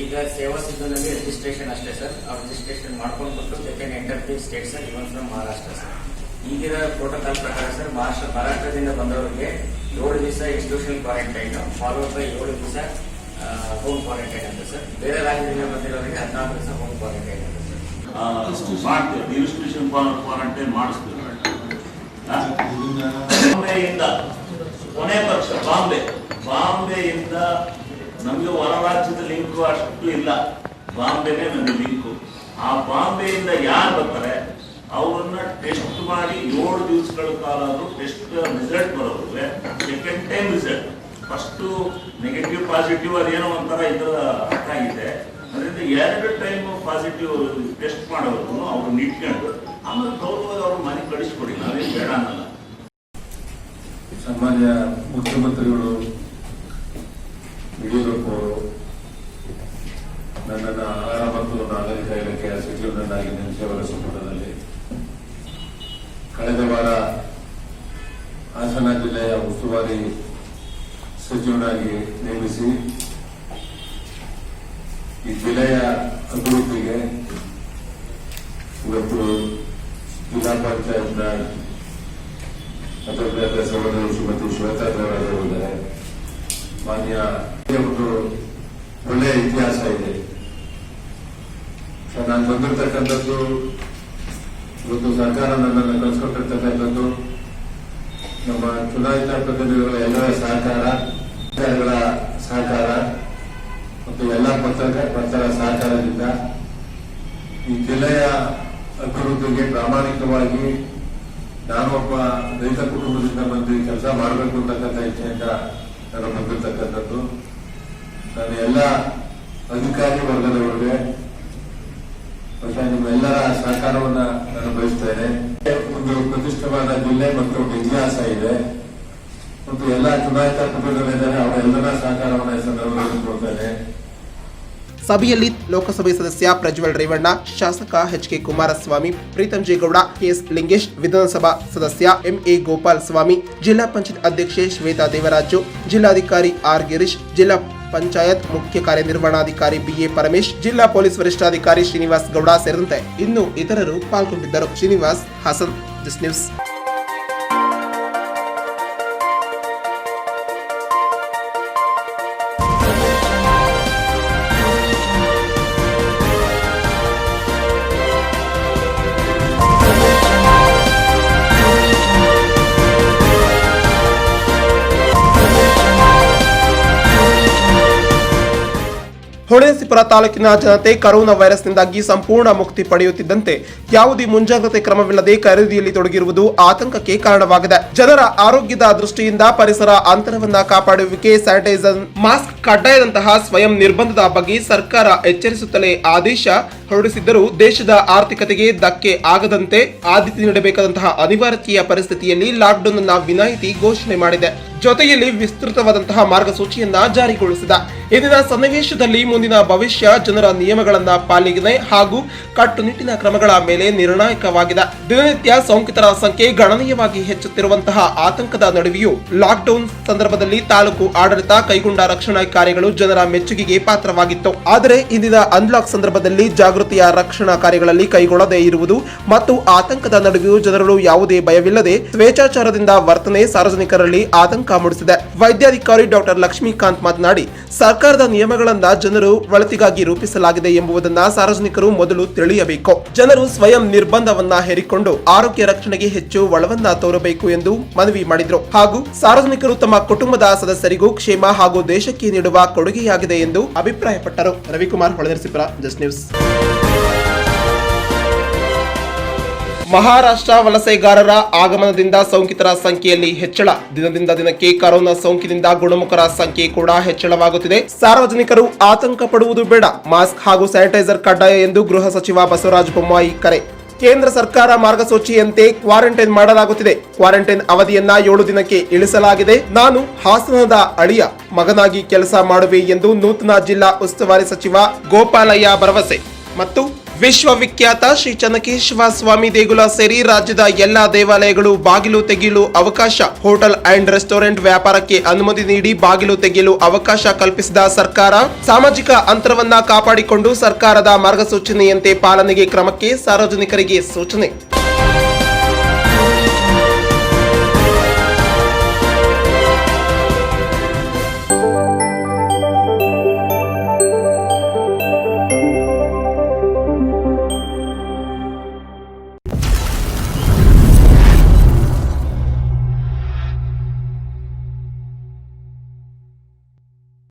ಈಗ ಸೇವಾ ಸಿಂಧುನಲ್ಲಿ ರಿಜಿಸ್ಟ್ರೇಷನ್ ಅಷ್ಟೇ ಸರ್. ಅವ್ರು ರಿಜಿಸ್ಟ್ರೇಷನ್ ಮಾಡ್ಕೊಂಡು ಬಿಟ್ಟು they can enter the state sir, even from Maharashtra sir. ಈಗಿರೋ ಪ್ರೋಟೋಕಾಲ್ ಪ್ರಕಾರ ಸರ್ ಮಹಾರಾಷ್ಟ್ರದಿಂದ ಬಂದವರಿಗೆ 7 ದಿವಸ ಇನ್ಸ್ಟಿಟ್ಯೂಷನಲ್ ಕ್ವಾರಂಟೈನ್ ಫಾಲೋಡ್ ಬೈ 7 ದಿವಸ ಹೋಮ್ ಕ್ವಾರಂಟೈನ್ ಅಂತ ಸರ್. ಬೇರೆ ರಾಜ್ಯದಿಂದ ಬಂದಿರೋರಿಗೆ 14 ದಿವಸ ಹೋಮ್ ಕ್ವಾರಂಟೈನ್ ಅಂತ ಸರ್. ಮಾಡ್ತೀವಿ, ಇನ್ಸ್ಟಿಟ್ಯೂಷನ್ ಕ್ವಾರಂಟೈನ್ ಮಾಡಿಸ್ತೀವಿ. ಬಾಂಬೆಯಿಂದ ಕೊನೆ ಪಕ್ಷ ಬಾಂಬೆಯಿಂದ ನಮಗೆ ಹೊರ ರಾಜ್ಯದ ಲಿಂಕು ಅಷ್ಟು ಇಲ್ಲ, ಬಾಂಬೆನೇ ನಮಗೆ ಲಿಂಕು. ಆ ಬಾಂಬೆಯಿಂದ ಯಾರು ಬರ್ತಾರೆ ಅವರನ್ನ ಟೆಸ್ಟ್ ಮಾಡಿ 7 ದಿವಸಗಳ ಕಾಲ ಟೆಸ್ಟ್ ರಿಸಲ್ಟ್ ಬರೋದ್ರೆ second time result, first negative positive ಅದೇನೋ ಒಂಥರ ಇದರ ಅರ್ಥ ಆಗಿದೆ. ಅದರಿಂದ 2 ಟೈಮ್ ಪಾಸಿಟಿವ್ ಟೆಸ್ಟ್ ಮಾಡೋರು ಅವ್ರನ್ನ ಇಟ್ಕೊಂಡು ಆಮೇಲೆ ಗೌರವವಾಗಿ ಅವ್ರ ಮನೆಗೆ ಕಳಿಸ್ಕೊಡಿ, ನಾವೇನು ಬೇಡ ಅನ್ನಲ್ಲ. ಸನ್ಮಾನ್ಯ ಮುಖ್ಯಮಂತ್ರಿಗಳು ಯಡಿಯೂರಪ್ಪ ಅವರು ನನ್ನನ್ನು ಆಹಾರ ಮತ್ತು ನಾಗರಿಕ ಇಲಾಖೆಯ ಸಚಿವರನ್ನಾಗಿ ನೇಮಿಸಿಯವರ ಸಂಪುಟದಲ್ಲಿ ಕಳೆದ ವಾರ ಹಾಸನ ಜಿಲ್ಲೆಯ ಉಸ್ತುವಾರಿ ಸಚಿವನಾಗಿ ನೇಮಿಸಿ ಈ ಜಿಲ್ಲೆಯ ಅಭಿವೃದ್ಧಿಗೆ ಇವತ್ತು ಜಿಲ್ಲಾ ಪಂಚಾಯತ್ನ ಅಧ್ಯಕ್ಷ ಸಹೋದರಿ ಶ್ರೀಮತಿ ಶ್ವೇತಾ ದೇವರಾಜ್ ಇದ್ದಾರೆ. ಮಾನ್ಯ ಒಂದು ಒಳ್ಳೆಯ ಇತಿಹಾಸ ಇದೆ. ನಾನು ಬಂದಿರತಕ್ಕಂಥದ್ದು ಇವತ್ತು ಸರ್ಕಾರ ನನ್ನನ್ನು ಕಳಿಸ್ಕೊಟ್ಟಿರ್ತಕ್ಕಂಥದ್ದು ನಮ್ಮ ಚುನಾಯಿತ ಪ್ರತಿನಿಧಿಗಳ ಎಲ್ಲರ ಸಹಕಾರ ಮತ್ತು ಎಲ್ಲ ಪತ್ರಕರ್ತರ ಸಹಕಾರದಿಂದ ಈ ಜಿಲ್ಲೆಯ ಅಭಿವೃದ್ಧಿಗೆ ಪ್ರಾಮಾಣಿಕವಾಗಿ ನಾನೊಬ್ಬ ರೈತ ಕುಟುಂಬದಿಂದ ಬಂದು ಕೆಲಸ ಮಾಡಬೇಕು ಅಂತಕ್ಕಂಥ ಇಚ್ಛೆಯಿಂದ ನಾನು ಬಂದಿರತಕ್ಕಂಥದ್ದು. ನಾನು ಎಲ್ಲ ಅಧಿಕಾರಿ ವರ್ಗದವರಿಗೆ ಮತ್ತೆ ನಿಮ್ಮೆಲ್ಲರ ಸಹಕಾರವನ್ನ ನಾನು ಬಯಸ್ತೇನೆ. ಒಂದು ಪ್ರತಿಷ್ಠವಾದ ಜಿಲ್ಲೆ ಮತ್ತು ಒಂದು ಇತಿಹಾಸ ಇದೆ ಮತ್ತು ಎಲ್ಲ ಚುನಾಯಿತ ಪ್ರತಿನಿಧಿಗಳಿದ್ದಾರೆ, ಅವರೆಲ್ಲರ ಸಹಕಾರವನ್ನು ಈ ಸಂದರ್ಭದಲ್ಲಿ ಕೊಡ್ತೇನೆ. ಸಭೆಯಲ್ಲಿ ಲೋಕಸಭೆ ಸದಸ್ಯ ಪ್ರಜ್ವಲ್ ರೇವಣ್ಣ, ಶಾಸಕ ಎಚ್.ಕೆ. ಕುಮಾರಸ್ವಾಮಿ, ಪ್ರೀತಂ ಜೇಗೌಡ, ಕೆಎಸ್ ಲಿಂಗೇಶ್, ವಿಧಾನಸಭಾ ಸದಸ್ಯ ಎಂಎ ಗೋಪಾಲ್ ಸ್ವಾಮಿ, ಜಿಲ್ಲಾ ಪಂಚಾಯತ್ ಅಧ್ಯಕ್ಷೆ ಶ್ವೇತಾ ದೇವರಾಜು, ಜಿಲ್ಲಾಧಿಕಾರಿ ಆರ್ ಗಿರೀಶ್, ಜಿಲ್ಲಾ ಪಂಚಾಯತ್ ಮುಖ್ಯ ಕಾರ್ಯನಿರ್ವಹಣಾಧಿಕಾರಿ ಬಿಎ ಪರಮೇಶ್, ಜಿಲ್ಲಾ ಪೊಲೀಸ್ ವರಿಷ್ಠಾಧಿಕಾರಿ ಶ್ರೀನಿವಾಸ್ ಗೌಡ ಸೇರಿದಂತೆ ಇನ್ನು ಇತರರು ಪಾಲ್ಗೊಂಡಿದ್ದರು. Srinivas, Hassan, this news. ಹೊಳೆನರಸೀಪುರ ತಾಲೂಕಿನ ಜನತೆ ಕರೋನಾ ವೈರಸ್ನಿಂದಾಗಿ ಸಂಪೂರ್ಣ ಮುಕ್ತಿ ಪಡೆಯುತ್ತಿದ್ದಂತೆ ಯಾವುದೇ ಮುಂಜಾಗ್ರತೆ ಕ್ರಮವಿಲ್ಲದೆ ಖರೀದಿಯಲ್ಲಿ ತೊಡಗಿರುವುದು ಆತಂಕಕ್ಕೆ ಕಾರಣವಾಗಿದೆ. ಜನರ ಆರೋಗ್ಯದ ದೃಷ್ಟಿಯಿಂದ ಪರಿಸರ ಅಂತರವನ್ನ ಕಾಪಾಡುವಿಕೆ, ಸ್ಯಾನಿಟೈಸರ್, ಮಾಸ್ಕ್ ಕಡ್ಡಾಯದಂತಹ ಸ್ವಯಂ ನಿರ್ಬಂಧದ ಬಗ್ಗೆ ಸರ್ಕಾರ ಎಚ್ಚರಿಸುತ್ತಲೇ ಆದೇಶ ಹೊರಡಿಸಿದ್ದರೂ ದೇಶದ ಆರ್ಥಿಕತೆಗೆ ಧಕ್ಕೆ ಆಗದಂತೆ ಆದ್ಯತೆ ನೀಡಬೇಕಾದಂತಹ ಅನಿವಾರ್ಯತೆಯ ಪರಿಸ್ಥಿತಿಯಲ್ಲಿ ಲಾಕ್ಡೌನ್ ಅನ್ನ ವಿನಾಯಿತಿ ಘೋಷಣೆ ಮಾಡಿದೆ. ಜೊತೆಯಲ್ಲಿ ವಿಸ್ತೃತವಾದಂತಹ ಮಾರ್ಗಸೂಚಿಯನ್ನ ಜಾರಿಗೊಳಿಸಿದ. ಇಂದಿನ ಸನ್ನಿವೇಶದಲ್ಲಿ ಮುಂದಿನ ಭವಿಷ್ಯ ಜನರ ನಿಯಮಗಳನ್ನ ಪಾಲನೆ ಹಾಗೂ ಕಟ್ಟುನಿಟ್ಟಿನ ಕ್ರಮಗಳ ಮೇಲೆ ನಿರ್ಣಾಯಕವಾಗಿದೆ. ದಿನನಿತ್ಯ ಸೋಂಕಿತರ ಸಂಖ್ಯೆ ಗಣನೀಯವಾಗಿ ಹೆಚ್ಚುತ್ತಿರುವಂತಹ ಆತಂಕದ ನಡುವೆಯೂ ಲಾಕ್ಡೌನ್ ಸಂದರ್ಭದಲ್ಲಿ ತಾಲೂಕು ಆಡಳಿತ ಕೈಗೊಂಡ ರಕ್ಷಣಾ ಕಾರ್ಯಗಳು ಜನರ ಮೆಚ್ಚುಗೆಗೆ ಪಾತ್ರವಾಗಿತ್ತು. ಆದರೆ ಇಂದಿನ ಅನ್ಲಾಕ್ ಸಂದರ್ಭದಲ್ಲಿ ಜಾಗೃತಿಯ ರಕ್ಷಣಾ ಕಾರ್ಯಗಳಲ್ಲಿ ಕೈಗೊಳ್ಳದೇ ಇರುವುದು ಮತ್ತು ಆತಂಕದ ನಡುವೆಯೂ ಜನರು ಯಾವುದೇ ಭಯವಿಲ್ಲದೆ ಸ್ವೇಚ್ಛಾಚಾರದಿಂದ ವರ್ತನೆ ಸಾರ್ವಜನಿಕರಲ್ಲಿ ಆತಂಕ ಮೂಡಿಸಿದೆ. ವೈದ್ಯಾಧಿಕಾರಿ ಡಾಕ್ಟರ್ ಲಕ್ಷ್ಮೀಕಾಂತ್ ಮಾತನಾಡಿ, ಸರ್ಕಾರದ ನಿಯಮಗಳನ್ನ ಜನರು ಒಳಿತಿಗಾಗಿ ರೂಪಿಸಲಾಗಿದೆ ಎಂಬುದನ್ನ ಸಾರ್ವಜನಿಕರು ಮೊದಲು ತಿಳಿಯಬೇಕು. ಜನರು ಸ್ವಯಂ ನಿರ್ಬಂಧವನ್ನ ಹೇರಿಕೊಂಡು ಆರೋಗ್ಯ ರಕ್ಷಣೆಗೆ ಹೆಚ್ಚು ಒಳವನ್ನ ತೋರಬೇಕು ಎಂದು ಮನವಿ ಮಾಡಿದರು. ಹಾಗೂ ಸಾರ್ವಜನಿಕರು ತಮ್ಮ ಕುಟುಂಬದ ಸದಸ್ಯರಿಗೂ ಕ್ಷೇಮ ಹಾಗೂ ದೇಶಕ್ಕೆ ನೀಡುವ ಕೊಡುಗೆಯಾಗಿದೆ ಎಂದು ಅಭಿಪ್ರಾಯಪಟ್ಟರು. Ravikumar, Holenarasipura, Just News. ಮಹಾರಾಷ್ಟ್ರ ವಲಸೆಗಾರರ ಆಗಮನದಿಂದ ಸೋಂಕಿತರ ಸಂಖ್ಯೆಯಲ್ಲಿ ಹೆಚ್ಚಳ. ದಿನದಿಂದ ದಿನಕ್ಕೆ ಕೊರೋನಾ ಸೋಂಕಿನಿಂದ ಗುಣಮುಖರ ಸಂಖ್ಯೆ ಕೂಡ ಹೆಚ್ಚಳವಾಗುತ್ತಿದೆ. ಸಾರ್ವಜನಿಕರು ಆತಂಕ ಪಡುವುದು ಬೇಡ. ಮಾಸ್ಕ್ ಹಾಗೂ ಸ್ಯಾನಿಟೈಸರ್ ಕಡ್ಡಾಯ ಎಂದು ಗೃಹ ಸಚಿವ ಬಸವರಾಜ ಬೊಮ್ಮಾಯಿ ಕರೆ. ಕೇಂದ್ರ ಸರ್ಕಾರ ಮಾರ್ಗಸೂಚಿಯಂತೆ ಕ್ವಾರಂಟೈನ್ ಮಾಡಲಾಗುತ್ತಿದೆ. ಕ್ವಾರಂಟೈನ್ ಅವಧಿಯನ್ನ 7 ದಿನಕ್ಕೆ ಇಳಿಸಲಾಗಿದೆ. ನಾನು ಹಾಸನದ ಅಳಿಯ ಮಗನಾಗಿ ಕೆಲಸ ಮಾಡುವೆ ಎಂದು ನೂತನ ಜಿಲ್ಲಾ ಉಸ್ತುವಾರಿ ಸಚಿವ ಗೋಪಾಲಯ್ಯ ಭರವಸೆ. ಮತ್ತು ವಿಶ್ವವಿಖ್ಯಾತ ಶ್ರೀ ಚನ್ನಕೇಶವ ಸ್ವಾಮಿ ದೇಗುಲ ಸೇರಿ ರಾಜ್ಯದ ಎಲ್ಲಾ ದೇವಾಲಯಗಳು ಬಾಗಿಲು ತೆಗೆಯಲು ಅವಕಾಶ. ಹೋಟೆಲ್ ಅಂಡ್ ರೆಸ್ಟೋರೆಂಟ್ ವ್ಯಾಪಾರಕ್ಕೆ ಅನುಮತಿ ನೀಡಿ ಬಾಗಿಲು ತೆಗೆಯಲು ಅವಕಾಶ ಕಲ್ಪಿಸಿದ ಸರ್ಕಾರ. ಸಾಮಾಜಿಕ ಅಂತರವನ್ನ ಕಾಪಾಡಿಕೊಂಡು ಸರ್ಕಾರದ ಮಾರ್ಗಸೂಚನೆಯಂತೆ ಪಾಲನೆಗೆ ಕ್ರಮಕ್ಕೆ ಸಾರ್ವಜನಿಕರಿಗೆ ಸೂಚನೆ.